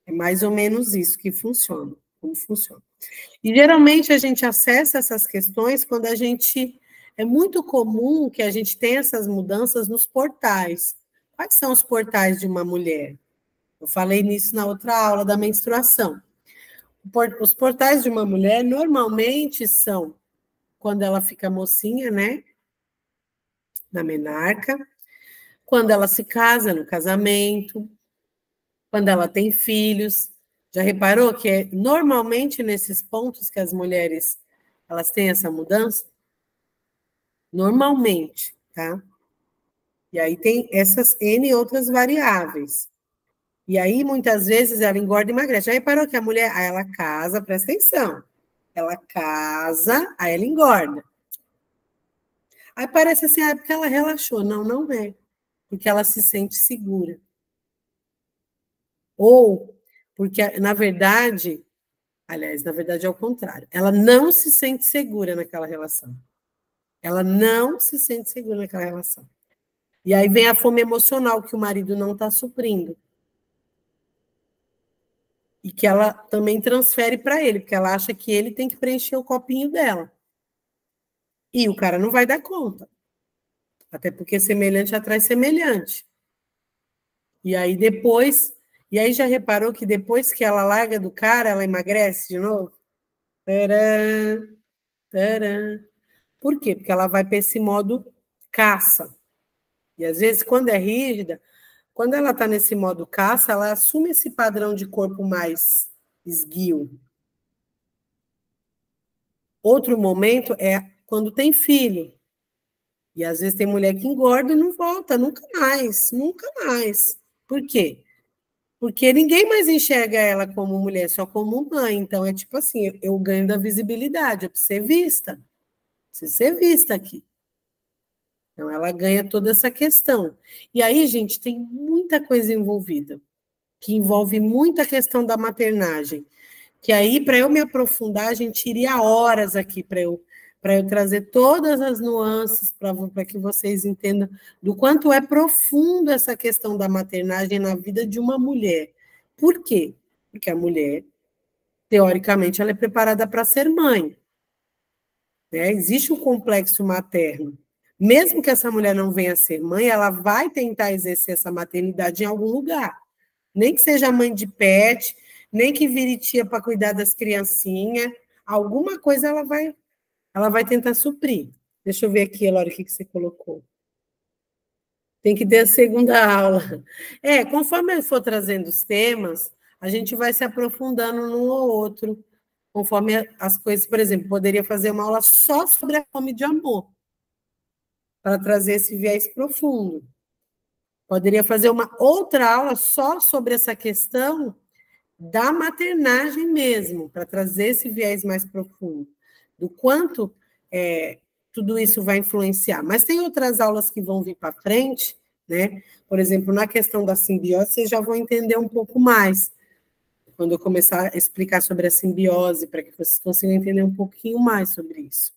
É mais ou menos isso que funciona, como funciona. E geralmente a gente acessa essas questões quando a gente... É muito comum que a gente tenha essas mudanças nos portais. Quais são os portais de uma mulher? Eu falei nisso na outra aula da menstruação. Os portais de uma mulher normalmente são quando ela fica mocinha, né? Na menarca, quando ela se casa, no casamento, quando ela tem filhos. Já reparou que é normalmente nesses pontos que as mulheres elas têm essa mudança? Normalmente, tá? E aí tem essas N outras variáveis. E aí, muitas vezes, ela engorda e emagrece. Já reparou que a mulher, aí ela casa, presta atenção, ela casa, aí ela engorda. Aí parece assim, ah, é porque ela relaxou. Não, não é. Porque ela se sente segura. Ou porque, na verdade, aliás, na verdade é o contrário, ela não se sente segura naquela relação. Ela não se sente segura naquela relação. E aí vem a fome emocional que o marido não está suprindo. E que ela também transfere para ele, porque ela acha que ele tem que preencher o copinho dela. E o cara não vai dar conta. Até porque semelhante atrai semelhante. E aí depois... E aí já reparou que depois que ela larga do cara, ela emagrece de novo? Tcharam, tcharam. Por quê? Porque ela vai para esse modo caça. E às vezes, quando é rígida, quando ela está nesse modo caça, ela assume esse padrão de corpo mais esguio. Outro momento é quando tem filho. E às vezes tem mulher que engorda e não volta, nunca mais, nunca mais. Por quê? Porque ninguém mais enxerga ela como mulher, só como mãe. Então é tipo assim, eu ganho da visibilidade, eu preciso ser vista. Preciso ser vista aqui. Então, ela ganha toda essa questão. E aí, gente, tem muita coisa envolvida, que envolve muita questão da maternagem, que aí, para eu me aprofundar, a gente iria horas aqui para eu trazer todas as nuances para que vocês entendam do quanto é profundo essa questão da maternagem na vida de uma mulher. Por quê? Porque a mulher, teoricamente, ela é preparada para ser mãe. Né? Existe um complexo materno. Mesmo que essa mulher não venha a ser mãe, ela vai tentar exercer essa maternidade em algum lugar. Nem que seja mãe de pet, nem que vire tia para cuidar das criancinhas, alguma coisa ela vai tentar suprir. Deixa eu ver aqui, Elora, o que você colocou. Tem que ter a segunda aula. Conforme eu for trazendo os temas, a gente vai se aprofundando num ou outro, conforme as coisas. Por exemplo, poderia fazer uma aula só sobre a fome de amor, para trazer esse viés profundo. Poderia fazer uma outra aula só sobre essa questão da maternagem mesmo, para trazer esse viés mais profundo, do quanto tudo isso vai influenciar. Mas tem outras aulas que vão vir para frente, né? Por exemplo, na questão da simbiose, vocês já vão entender um pouco mais, quando eu começar a explicar sobre a simbiose, para que vocês consigam entender um pouquinho mais sobre isso.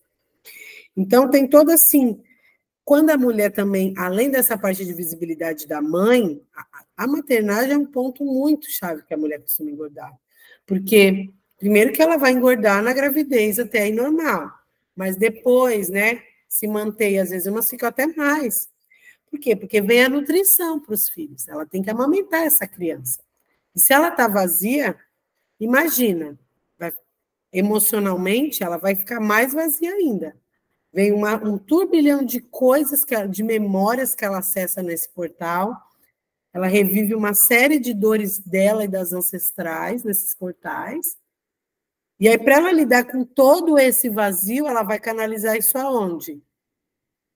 Então, tem toda assim, quando a mulher também, além dessa parte de visibilidade da mãe, a maternagem é um ponto muito chave que a mulher costuma engordar. Porque, primeiro que ela vai engordar na gravidez até aí normal, mas depois, né, se mantém, às vezes umas ficam até mais. Por quê? Porque vem a nutrição para os filhos, ela tem que amamentar essa criança. E se ela está vazia, imagina, emocionalmente ela vai ficar mais vazia ainda. Vem um turbilhão de coisas, de memórias que ela acessa nesse portal. Ela revive uma série de dores dela e das ancestrais nesses portais. E aí, para ela lidar com todo esse vazio, ela vai canalizar isso aonde?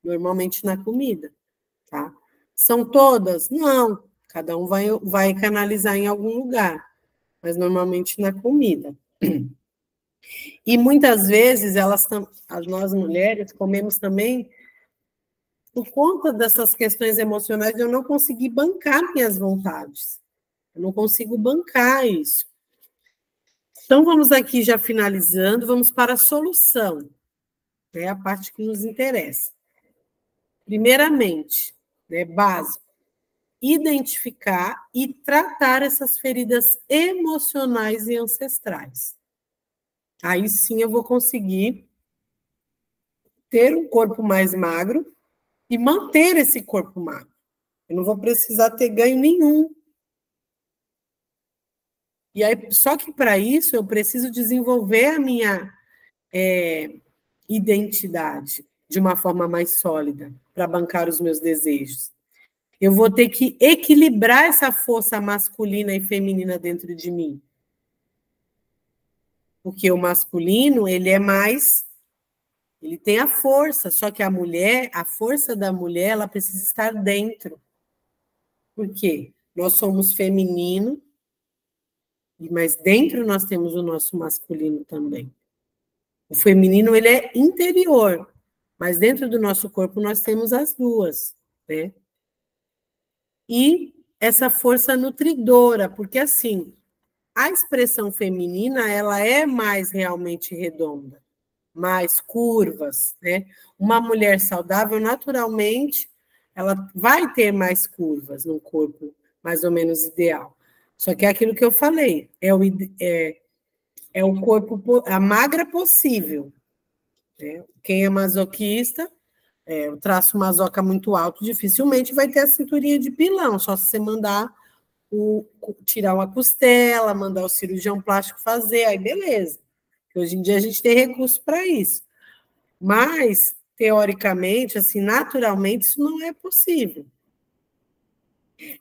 Normalmente na comida, tá? São todas? Não. Cada um vai canalizar em algum lugar, mas normalmente na comida. E muitas vezes nós mulheres comemos também por conta dessas questões emocionais, eu não consegui bancar minhas vontades. Eu não consigo bancar isso. Então, vamos aqui já finalizando, vamos para a solução, né, a parte que nos interessa. Primeiramente, né, básico, identificar e tratar essas feridas emocionais e ancestrais. Aí sim eu vou conseguir ter um corpo mais magro e manter esse corpo magro. Eu não vou precisar ter ganho nenhum. E aí, só que para isso eu preciso desenvolver a minha identidade de uma forma mais sólida, para bancar os meus desejos. Eu vou ter que equilibrar essa força masculina e feminina dentro de mim. Porque o masculino, ele tem a força, só que a força da mulher, ela precisa estar dentro. Por quê? Nós somos feminino, mas dentro nós temos o nosso masculino também. O feminino, ele é interior, mas dentro do nosso corpo nós temos as duas, né? E essa força nutridora, porque assim, a expressão feminina, ela é mais realmente redonda, mais curvas, né? Uma mulher saudável, naturalmente, ela vai ter mais curvas no corpo, mais ou menos ideal. Só que é aquilo que eu falei, é o corpo, a magra possível. Né? Quem é masoquista, o traço masoca muito alto, dificilmente vai ter a cinturinha de pilão, só se você mandar tirar uma costela, mandar o cirurgião plástico fazer, aí beleza. Hoje em dia a gente tem recurso para isso. Mas, teoricamente, assim, naturalmente, isso não é possível.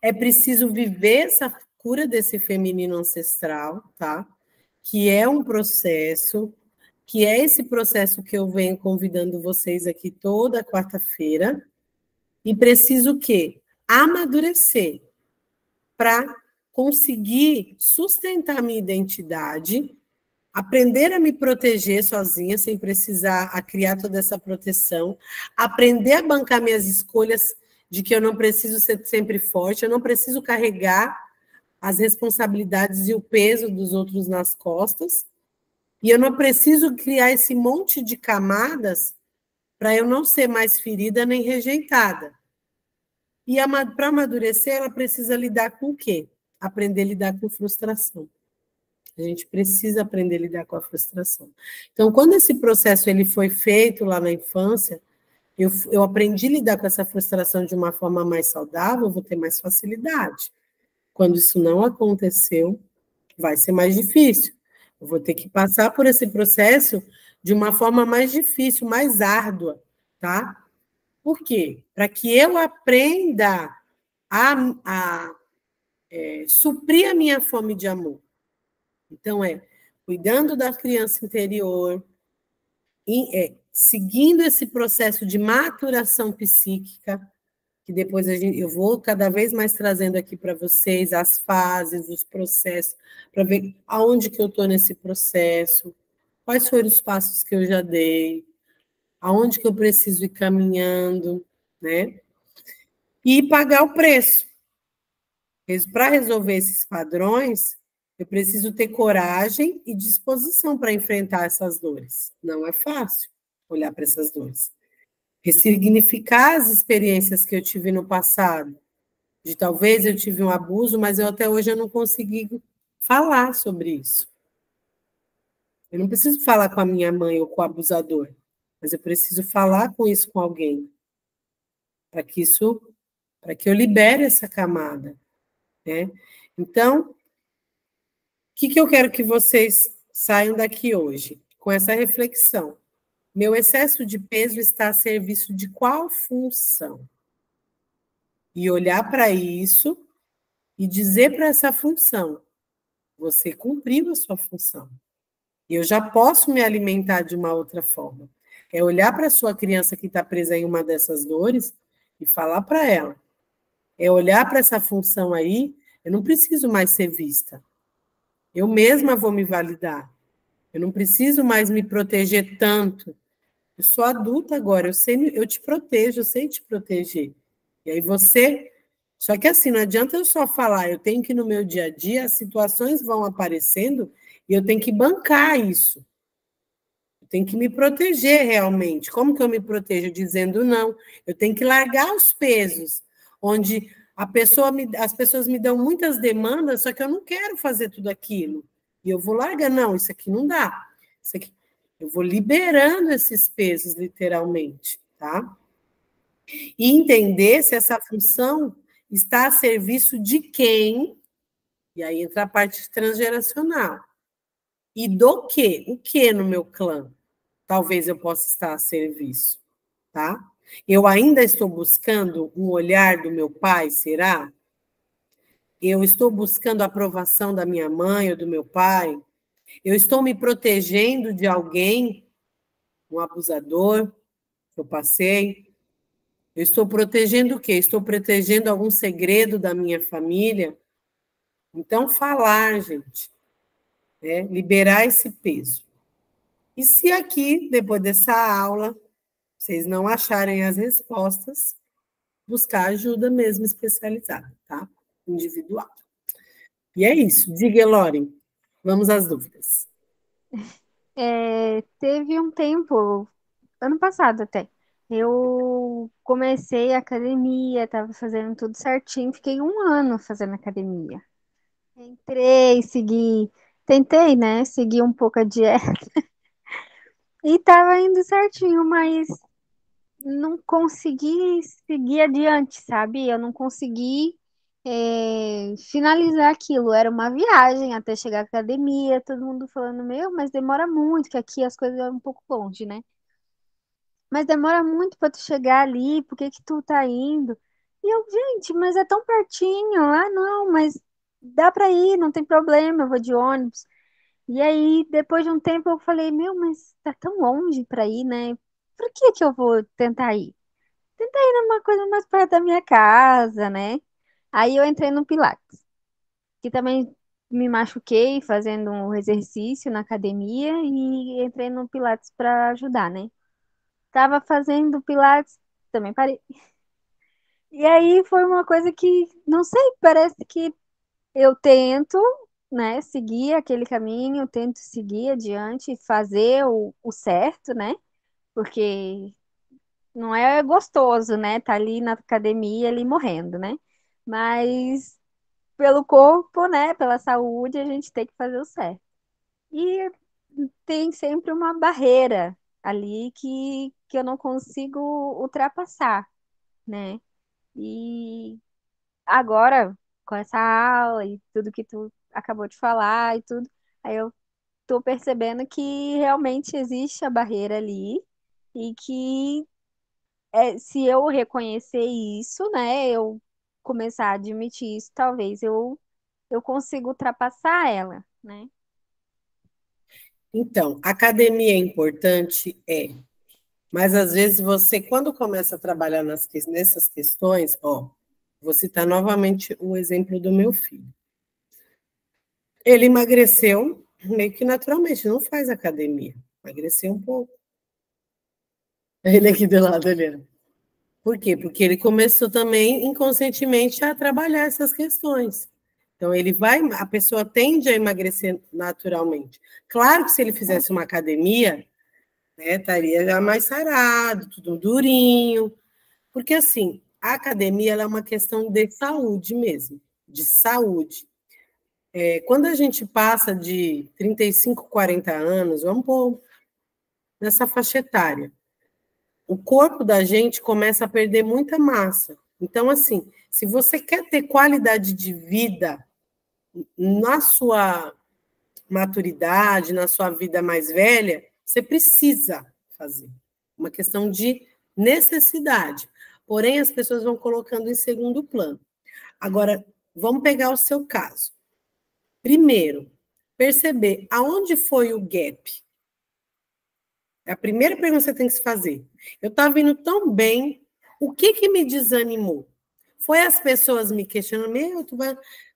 É preciso viver essa cura desse feminino ancestral, tá? Que é um processo, que é esse processo que eu venho convidando vocês aqui toda quarta-feira, e preciso o quê? Amadurecer para conseguir sustentar minha identidade, aprender a me proteger sozinha, sem precisar criar toda essa proteção, aprender a bancar minhas escolhas de que eu não preciso ser sempre forte, eu não preciso carregar as responsabilidades e o peso dos outros nas costas, e eu não preciso criar esse monte de camadas para eu não ser mais ferida nem rejeitada. E para amadurecer, ela precisa lidar com o quê? Aprender a lidar com frustração. A gente precisa aprender a lidar com a frustração. Então, quando esse processo ele foi feito lá na infância, eu aprendi a lidar com essa frustração de uma forma mais saudável, eu vou ter mais facilidade. Quando isso não aconteceu, vai ser mais difícil. Eu vou ter que passar por esse processo de uma forma mais difícil, mais árdua, tá? Por quê? Para que eu aprenda a suprir a minha fome de amor. Então, cuidando da criança interior, seguindo esse processo de maturação psíquica, que depois eu vou cada vez mais trazendo aqui para vocês as fases, os processos, para ver aonde que eu estou nesse processo, quais foram os passos que eu já dei, aonde que eu preciso ir caminhando, né? E pagar o preço. Para resolver esses padrões, eu preciso ter coragem e disposição para enfrentar essas dores. Não é fácil olhar para essas dores. Ressignificar as experiências que eu tive no passado, de talvez eu tive um abuso, mas até hoje eu não consegui falar sobre isso. Eu não preciso falar com a minha mãe ou com o abusador, mas eu preciso falar com isso com alguém, para que eu libere essa camada, né? Então, o que eu quero que vocês saiam daqui hoje? Com essa reflexão. Meu excesso de peso está a serviço de qual função? E olhar para isso e dizer para essa função: você cumpriu a sua função. E eu já posso me alimentar de uma outra forma. É olhar para a sua criança que está presa em uma dessas dores e falar para ela. É olhar para essa função aí, eu não preciso mais ser vista. Eu mesma vou me validar. Eu não preciso mais me proteger tanto. Eu sou adulta agora, eu te protejo, eu sei te proteger. E aí você. Só que assim, não adianta eu só falar, eu tenho que no meu dia a dia, as situações vão aparecendo e eu tenho que bancar isso. Eu tenho que me proteger realmente. Como que eu me protejo? Dizendo não. Eu tenho que largar os pesos, onde as pessoas me dão muitas demandas, só que eu não quero fazer tudo aquilo. E eu vou largar, não, isso aqui não dá. Isso aqui, eu vou liberando esses pesos, literalmente, tá? E entender se essa função está a serviço de quem, e aí entra a parte transgeracional. E do quê? O que no meu clã? Talvez eu possa estar a serviço, tá? Eu ainda estou buscando um olhar do meu pai, será? Eu estou buscando a aprovação da minha mãe ou do meu pai? Eu estou me protegendo de alguém, um abusador que eu passei? Eu estou protegendo o quê? Estou protegendo algum segredo da minha família? Então, falar, gente, né? Liberar esse peso. E se aqui, depois dessa aula, vocês não acharem as respostas, buscar ajuda mesmo especializada, tá? Individual. E é isso. Diga, Elore, vamos às dúvidas. Teve um tempo, ano passado até, eu comecei a academia, estava fazendo tudo certinho, fiquei um ano fazendo academia. Entrei, segui, tentei, né, seguir um pouco a dieta e estava indo certinho, mas não consegui seguir adiante, sabe? Eu não consegui finalizar aquilo. Era uma viagem até chegar à academia, todo mundo falando, meu, mas demora muito, que aqui as coisas eram um pouco longe, né? Mas demora muito para tu chegar ali, por que que tu tá indo? E eu, gente, mas é tão pertinho. Ah, não, mas dá para ir, não tem problema, eu vou de ônibus. E aí, depois de um tempo, eu falei, meu, mas tá tão longe para ir, né? Por que que eu vou tentar ir? Tentar ir numa coisa mais perto da minha casa, né? Aí eu entrei no Pilates, que também me machuquei fazendo um exercício na academia e entrei no Pilates para ajudar, né? Tava fazendo Pilates, também parei. E aí foi uma coisa que, não sei, parece que eu tento, né, seguir aquele caminho, tento seguir adiante, fazer o certo, né? Porque não é gostoso, né? Tá ali na academia, ali morrendo, né? Mas pelo corpo, né? Pela saúde, a gente tem que fazer o certo. E tem sempre uma barreira ali que eu não consigo ultrapassar, né? E agora, com essa aula e tudo que tu acabou de falar e tudo, aí eu tô percebendo que realmente existe a barreira ali e que se eu reconhecer isso, né, eu começar a admitir isso, talvez eu consiga ultrapassar ela, né? Então, academia é importante, mas às vezes você, quando começa a trabalhar nessas questões, vou citar novamente o exemplo do meu filho. Ele emagreceu meio que naturalmente, não faz academia, emagreceu um pouco. Ele aqui do lado olhando. Por quê? Porque ele começou também inconscientemente a trabalhar essas questões. Então, a pessoa tende a emagrecer naturalmente. Claro que se ele fizesse uma academia, né, estaria já mais sarado, tudo durinho. Porque, assim, a academia ela é uma questão de saúde mesmo, de saúde. Quando a gente passa de 35, 40 anos, vamos pôr nessa faixa etária, o corpo da gente começa a perder muita massa. Então, assim, se você quer ter qualidade de vida na sua maturidade, na sua vida mais velha, você precisa fazer. Uma questão de necessidade. Porém, as pessoas vão colocando em segundo plano. Agora, vamos pegar o seu caso. Primeiro, perceber aonde foi o gap. É a primeira pergunta que você tem que se fazer. Eu estava indo tão bem, o que me desanimou? Foi as pessoas me questionando,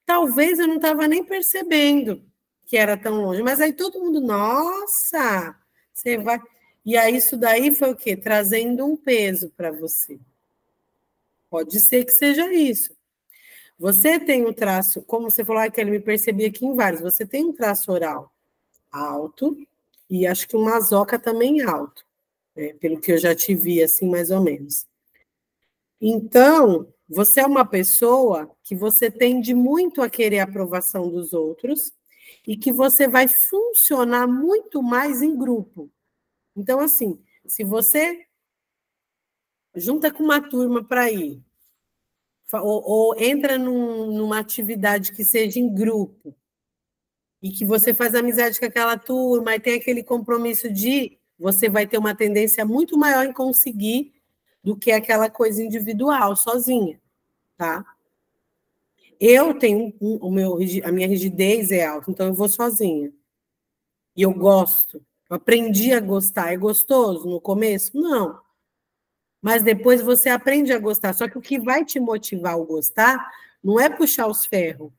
talvez eu não estava nem percebendo que era tão longe, mas aí todo mundo, nossa, você vai. E aí isso daí foi o quê? Trazendo um peso para você. Pode ser que seja isso. Você tem um traço, como você falou, que ele me percebia aqui em vários, você tem um traço oral alto, e acho que o masoca também alto, né? Pelo que eu já te vi, assim, mais ou menos. Então, você é uma pessoa que você tende muito a querer a aprovação dos outros e que você vai funcionar muito mais em grupo. Então, assim, se você junta com uma turma para ir, ou entra numa atividade que seja em grupo, e que você faz amizade com aquela turma e tem aquele compromisso você vai ter uma tendência muito maior em conseguir do que aquela coisa individual, sozinha, tá? Eu tenho a minha rigidez é alta, então eu vou sozinha. E eu gosto. Eu aprendi a gostar. É gostoso no começo? Não. Mas depois você aprende a gostar. Só que o que vai te motivar a gostar não é puxar os ferros,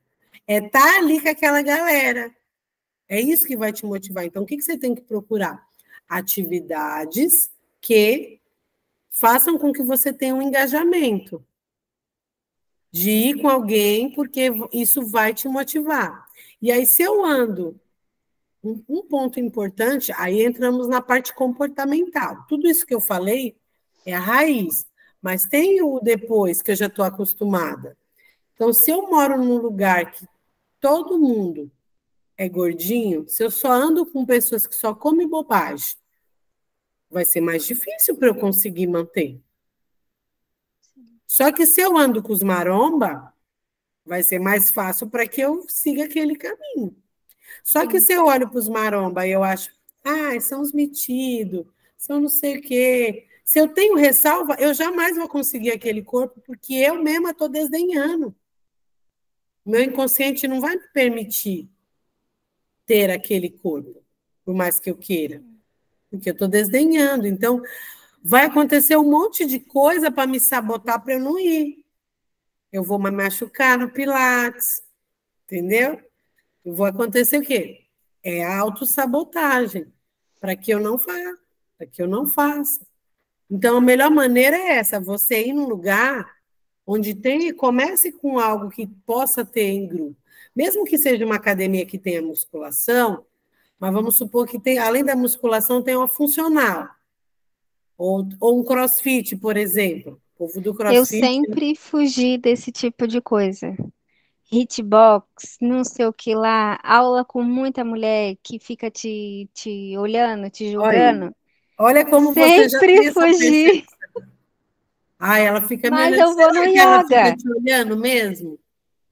é estar ali com aquela galera. É isso que vai te motivar. Então, o que você tem que procurar? Atividades que façam com que você tenha um engajamento. De ir com alguém, porque isso vai te motivar. E aí, se eu ando, um ponto importante, aí entramos na parte comportamental. Tudo isso que eu falei é a raiz, mas tem o depois que eu já estou acostumada. Então, se eu moro num lugar que todo mundo é gordinho, se eu só ando com pessoas que só comem bobagem, vai ser mais difícil para eu conseguir manter. Só que se eu ando com os maromba, vai ser mais fácil para que eu siga aquele caminho. Só que se eu olho para os maromba e eu acho, são os metidos, são não sei o quê. Se eu tenho ressalva, eu jamais vou conseguir aquele corpo, porque eu mesma estou desdenhando. Meu inconsciente não vai me permitir ter aquele corpo, por mais que eu queira, porque eu estou desdenhando. Então, vai acontecer um monte de coisa para me sabotar para eu não ir. Eu vou me machucar no Pilates, entendeu? Vou acontecer o quê? É a autossabotagem, para que eu não faça, para que eu não faça. Então, a melhor maneira é essa, você ir num lugar onde comece com algo que possa ter em grupo. Mesmo que seja uma academia que tenha musculação, mas vamos supor que tem, além da musculação, tem uma funcional. Ou um crossfit, por exemplo. O povo do Eu crossfit. sempre fugi desse tipo de coisa. Hitbox, não sei o que lá, aula com muita mulher que fica te olhando, te Olha, julgando. olha como você já Sempre tem essa fugi, percepção. Ela fica me mas olhando. eu vou no Será que ela fica yoga. te olhando mesmo?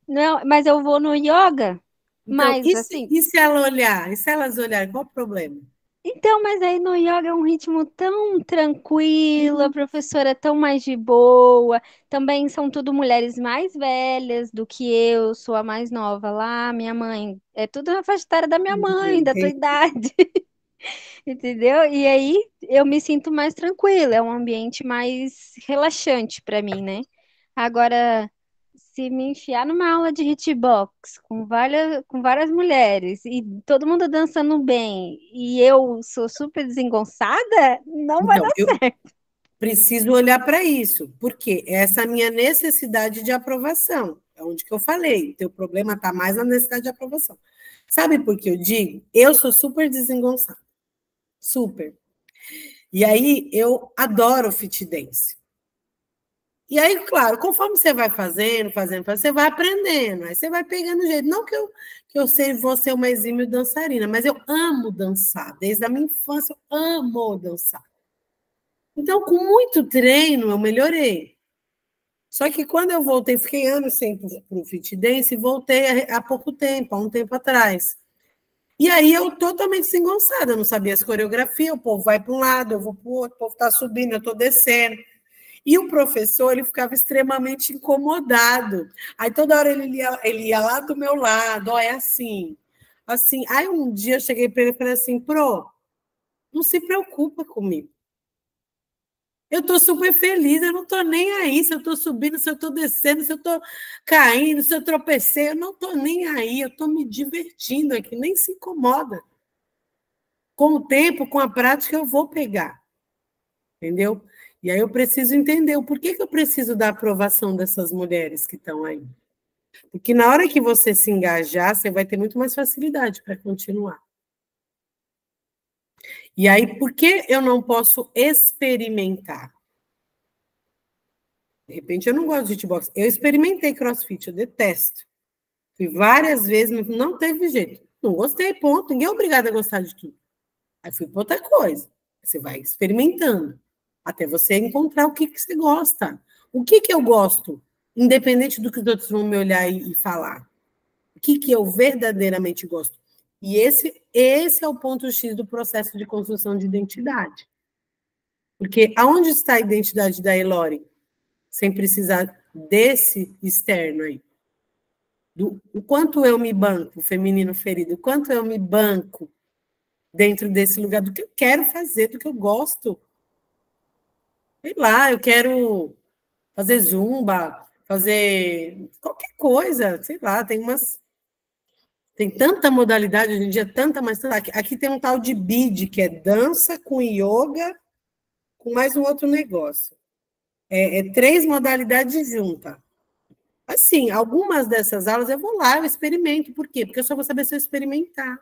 Não, mas eu vou no yoga, Então, mas assim, e se ela olhar? E se elas olharem, qual o problema? então, mas aí no yoga é um ritmo tão tranquilo, a professora é tão mais de boa. Também são tudo mulheres mais velhas do que eu, sou a mais nova lá, minha mãe. É tudo na faixa etária da minha mãe, da tua Entendi. idade, entendeu? E aí eu me sinto mais tranquila, é um ambiente mais relaxante para mim, né? Agora, se me enfiar numa aula de hitbox com várias mulheres e todo mundo dançando bem e eu sou super desengonçada, não vai Então, dar eu certo. preciso olhar para isso, porque essa minha necessidade de aprovação, é onde que eu falei, teu problema está mais na necessidade de aprovação. Sabe por que eu digo? Eu sou super desengonçada, super. E aí eu adoro fit dance. E aí, claro, conforme você vai fazendo, você vai aprendendo, aí você vai pegando jeito. Não que eu sei, vou ser uma exímio dançarina, mas eu amo dançar. Desde a minha infância, eu amo dançar. Então, com muito treino, eu melhorei. Só que quando eu voltei, fiquei anos sem para o fit dance e voltei há pouco tempo, há um tempo atrás. E aí eu totalmente desengonçada, eu não sabia as coreografias, o povo vai para um lado, eu vou para o outro, o povo está subindo, eu estou descendo. E o professor, ele ficava extremamente incomodado. Aí toda hora ele ia lá do meu lado, ó, é assim, assim. Aí um dia eu cheguei para ele e falei assim, pro, não se preocupa comigo. Eu estou super feliz, eu não estou nem aí se eu estou subindo, se eu estou descendo, se eu estou caindo, se eu tropecei, eu não estou nem aí, eu estou me divertindo aqui, nem se incomoda. Com o tempo, com a prática, eu vou pegar, entendeu? E aí eu preciso entender o porquê que eu preciso da aprovação dessas mulheres que estão aí. Porque na hora que você se engajar, você vai ter muito mais facilidade para continuar. E aí, por que eu não posso experimentar? De repente, eu não gosto de hitbox. Eu experimentei crossfit, eu detesto. Fui várias vezes, mas não teve jeito. Não gostei, ponto. Ninguém é obrigado a gostar de tudo. Aí fui para outra coisa. Você vai experimentando, até você encontrar o que, que você gosta. O que, que eu gosto, independente do que os outros vão me olhar e falar. O que, que eu verdadeiramente gosto. E esse é o ponto X do processo de construção de identidade. Porque aonde está a identidade da Elore? Sem precisar desse externo aí. O quanto eu me banco, feminino ferido, o quanto eu me banco dentro desse lugar do que eu quero fazer, do que eu gosto. Sei lá, eu quero fazer zumba, fazer qualquer coisa, sei lá, tem tanta modalidade hoje em dia, tanta, mas aqui tem um tal de BID, que é dança com yoga, com mais um outro negócio. É 3 modalidades juntas. Assim, algumas dessas aulas eu vou lá, eu experimento. Por quê? Porque eu só vou saber se eu experimentar.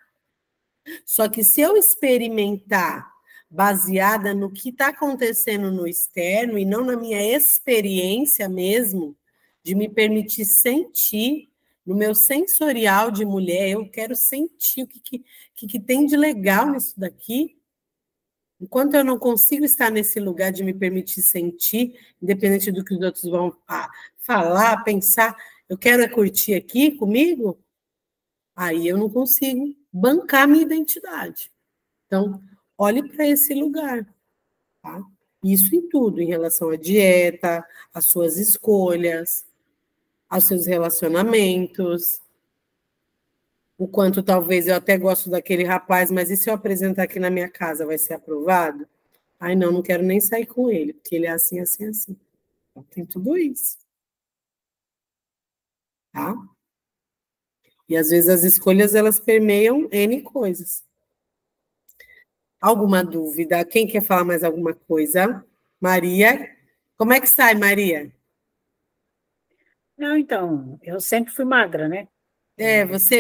Só que se eu experimentar baseada no que está acontecendo no externo e não na minha experiência mesmo, de me permitir sentir, no meu sensorial de mulher, eu quero sentir o que tem de legal nisso daqui. Enquanto eu não consigo estar nesse lugar de me permitir sentir, independente do que os outros vão falar, pensar, eu quero curtir aqui comigo, aí eu não consigo bancar minha identidade. Então, olhe para esse lugar, tá? Isso em tudo, em relação à dieta, às suas escolhas, aos seus relacionamentos, o quanto talvez eu até gosto daquele rapaz, mas e se eu apresentar aqui na minha casa, vai ser aprovado? Ai, não, não quero nem sair com ele, porque ele é assim, assim, assim. Então, tem tudo isso, tá? E às vezes as escolhas, elas permeiam N coisas. Alguma dúvida? Quem quer falar mais alguma coisa? Maria? Como é que sai, Maria? Não, então, eu sempre fui magra, né?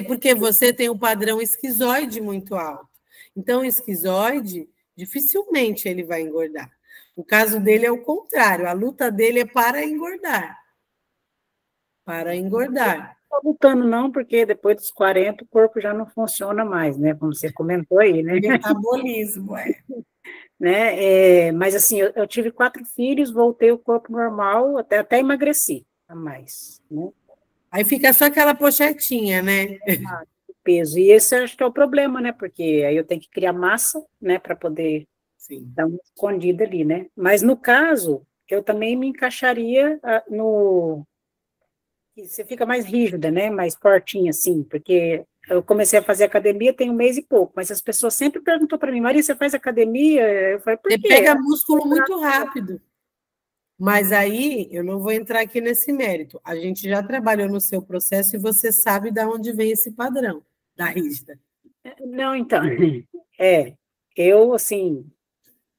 Porque você tem um padrão esquizoide muito alto. Então, o esquizoide, dificilmente ele vai engordar. O caso dele é o contrário, a luta dele é para engordar. Para engordar. Não estou lutando, não, porque depois dos 40 o corpo já não funciona mais, né? Como você comentou aí, né? Metabolismo, é. Mas assim, eu tive 4 filhos, voltei ao corpo normal, até emagreci a mais, né? Aí fica só aquela pochetinha, né? Peso. E esse eu acho que é o problema, né? Porque aí eu tenho que criar massa, né, para poder Sim. dar uma escondida ali, né? Mas no caso, eu também me encaixaria no. Você fica mais rígida, né? Mais fortinha, assim, porque eu comecei a fazer academia tem um mês e pouco, mas as pessoas sempre perguntam para mim, Maria, você faz academia? Eu falei, por Você quê? pega músculo muito rápido. Mas aí eu não vou entrar aqui nesse mérito. A gente já trabalhou no seu processo e você sabe de onde vem esse padrão da rígida. Não, então, eu, assim,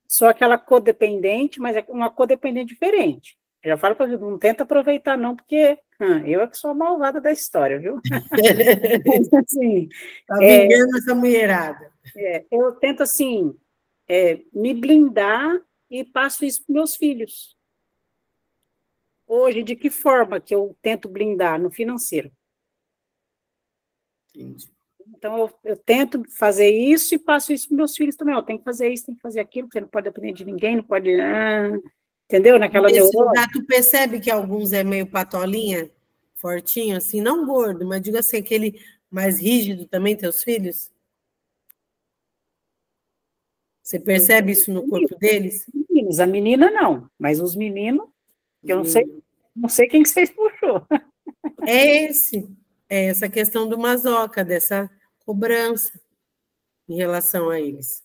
sou aquela codependente, mas é uma codependente diferente. Eu já falo para você, não tenta aproveitar não, porque eu é que sou a malvada da história, viu? Mas, assim, Tá vingando essa mulherada. eu tento, assim, me blindar e passo isso para meus filhos. Hoje, de que forma que eu tento blindar? No financeiro. Entendi. Então, eu tento fazer isso e passo isso para meus filhos também. Ó, tem que fazer isso, tem que fazer aquilo, você não pode depender de ninguém, não pode... entendeu? Naquela Nesse neurose. lugar, tu percebe que alguns é meio patolinha, fortinho, assim, não gordo, mas diga assim, aquele mais rígido também, teus filhos? Você percebe isso no corpo deles? Meninos, a menina não, mas os meninos, eu não sei quem que vocês puxou. É essa questão do masoca, dessa cobrança em relação a eles.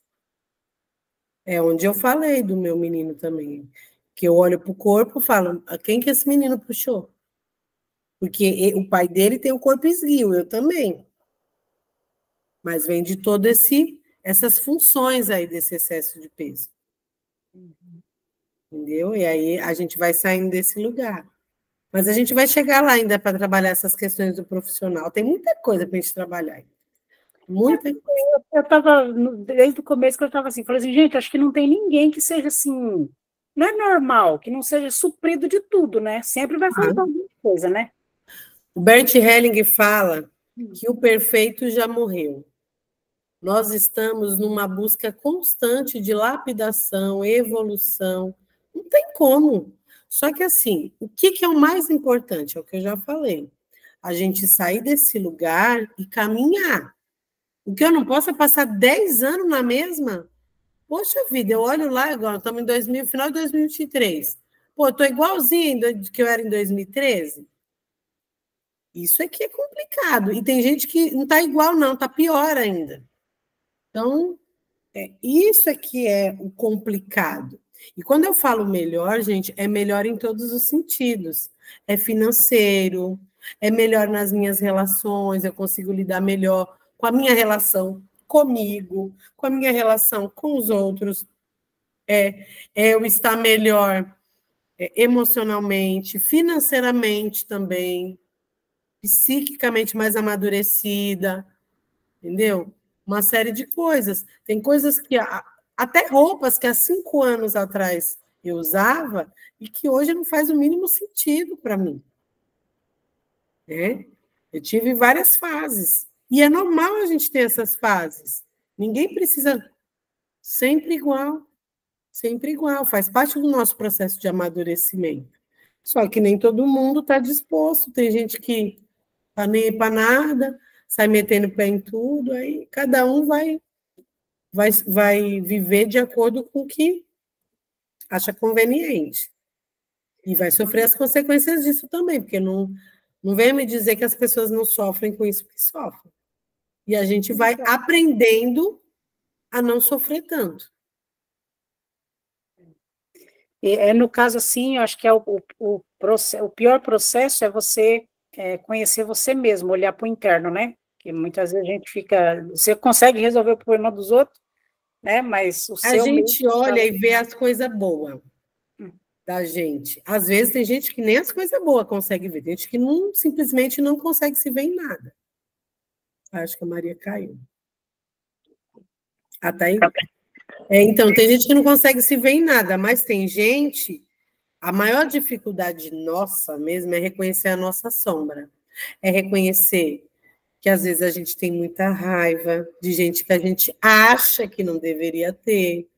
É onde eu falei do meu menino também, que eu olho para o corpo e falo, a quem que esse menino puxou? Porque o pai dele tem o corpo esguio, eu também. Mas vem de todo essas funções aí desse excesso de peso. Entendeu? E aí a gente vai saindo desse lugar. Mas a gente vai chegar lá ainda para trabalhar essas questões do profissional. Tem muita coisa para a gente trabalhar. Muita coisa. Eu estava, desde o começo que eu estava assim, falei assim, gente, acho que não tem ninguém que seja assim, não é normal, que não seja suprido de tudo, né? Sempre vai faltar alguma coisa, né? O Bert Helling fala que o perfeito já morreu. Nós estamos numa busca constante de lapidação, evolução. Não tem como. Só que, assim, o que é o mais importante? É o que eu já falei. A gente sair desse lugar e caminhar. O que eu não posso é passar 10 anos na mesma. Poxa vida, eu olho lá agora, estamos em 2000, final de 2023. Pô, estou igualzinho do que eu era em 2013. Isso aqui é complicado. E tem gente que não está igual, não, está pior ainda. Então, isso aqui é o complicado. E quando eu falo melhor, gente, é melhor em todos os sentidos. É financeiro, é melhor nas minhas relações, eu consigo lidar melhor com a minha relação comigo, com a minha relação com os outros. Eu estar melhor emocionalmente, financeiramente também, psiquicamente mais amadurecida, entendeu? Uma série de coisas. Tem coisas que, até roupas que há 5 anos atrás eu usava e que hoje não faz o mínimo sentido para mim. Né? Eu tive várias fases. E é normal a gente ter essas fases. Ninguém precisa sempre igual. Sempre igual. Faz parte do nosso processo de amadurecimento. Só que nem todo mundo está disposto. Tem gente que está nem aí para nada, sai metendo o pé em tudo, aí cada um vai viver de acordo com o que acha conveniente. E vai sofrer as consequências disso também, porque não venha me dizer que as pessoas não sofrem com isso que sofrem. E a gente vai aprendendo a não sofrer tanto. No caso, assim, eu acho que o pior processo é você conhecer você mesmo, olhar para o interno, né? Que muitas vezes a gente fica... Você consegue resolver o problema dos outros, né? Mas o A seu mesmo... gente olha e vê as coisas boas da gente. Às vezes tem gente que nem as coisas boas consegue ver, tem gente que simplesmente não consegue se ver em nada. Acho que a Maria caiu. Ah, tá aí? Então, tem gente que não consegue se ver em nada, mas tem gente... A maior dificuldade nossa mesmo é reconhecer a nossa sombra. É reconhecer que às vezes a gente tem muita raiva de gente que a gente acha que não deveria ter,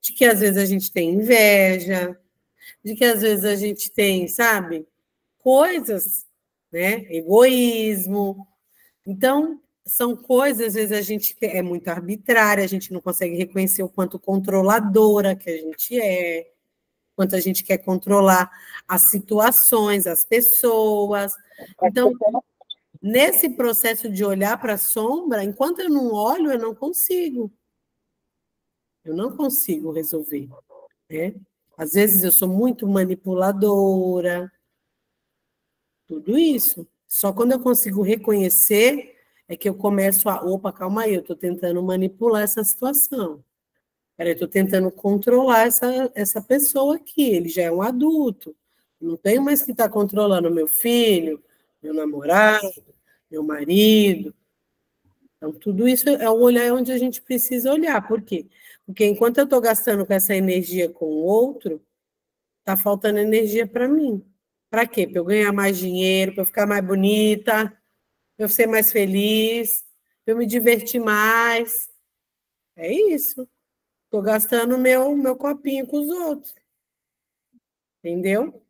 de que às vezes a gente tem inveja, de que às vezes a gente tem, sabe, coisas né? Egoísmo. Então, são coisas, às vezes a gente é muito arbitrária, a gente não consegue reconhecer o quanto controladora que a gente é, quanto a gente quer controlar as situações, as pessoas. Então, nesse processo de olhar para a sombra, enquanto eu não olho, eu não consigo. Eu não consigo resolver, né? Às vezes eu sou muito manipuladora, tudo isso. Só quando eu consigo reconhecer é que eu começo a, opa, calma aí, eu estou tentando manipular essa situação. Peraí, eu estou tentando controlar essa pessoa aqui, ele já é um adulto. Não tenho mais que estar controlando meu filho, meu namorado, meu marido. Então, tudo isso é o olhar onde a gente precisa olhar. Por quê? Porque enquanto eu estou gastando com essa energia com o outro, está faltando energia para mim. Para quê? Para eu ganhar mais dinheiro, para eu ficar mais bonita, para eu ser mais feliz, para eu me divertir mais. É isso. Estou gastando meu copinho com os outros. Entendeu?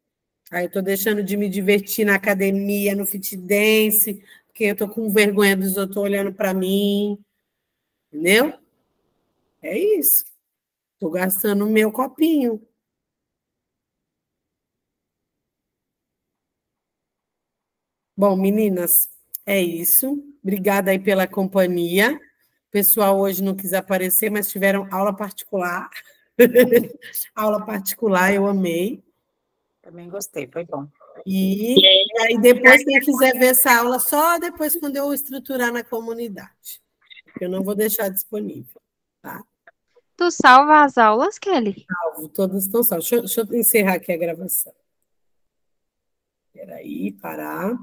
Aí eu estou deixando de me divertir na academia, no fit dance, porque eu estou com vergonha dos outros olhando para mim. Entendeu? É isso. Estou gastando o meu copinho. Bom, meninas, é isso. Obrigada aí pela companhia. O pessoal hoje não quis aparecer, mas tiveram aula particular. Aula particular, eu amei. Também gostei, foi bom. E aí depois, quem quiser ver essa aula, só depois quando eu estruturar na comunidade. Eu não vou deixar disponível, tá? Tu salva as aulas, Kelly? Todas estão salvas. Deixa eu encerrar aqui a gravação. Espera aí, parar.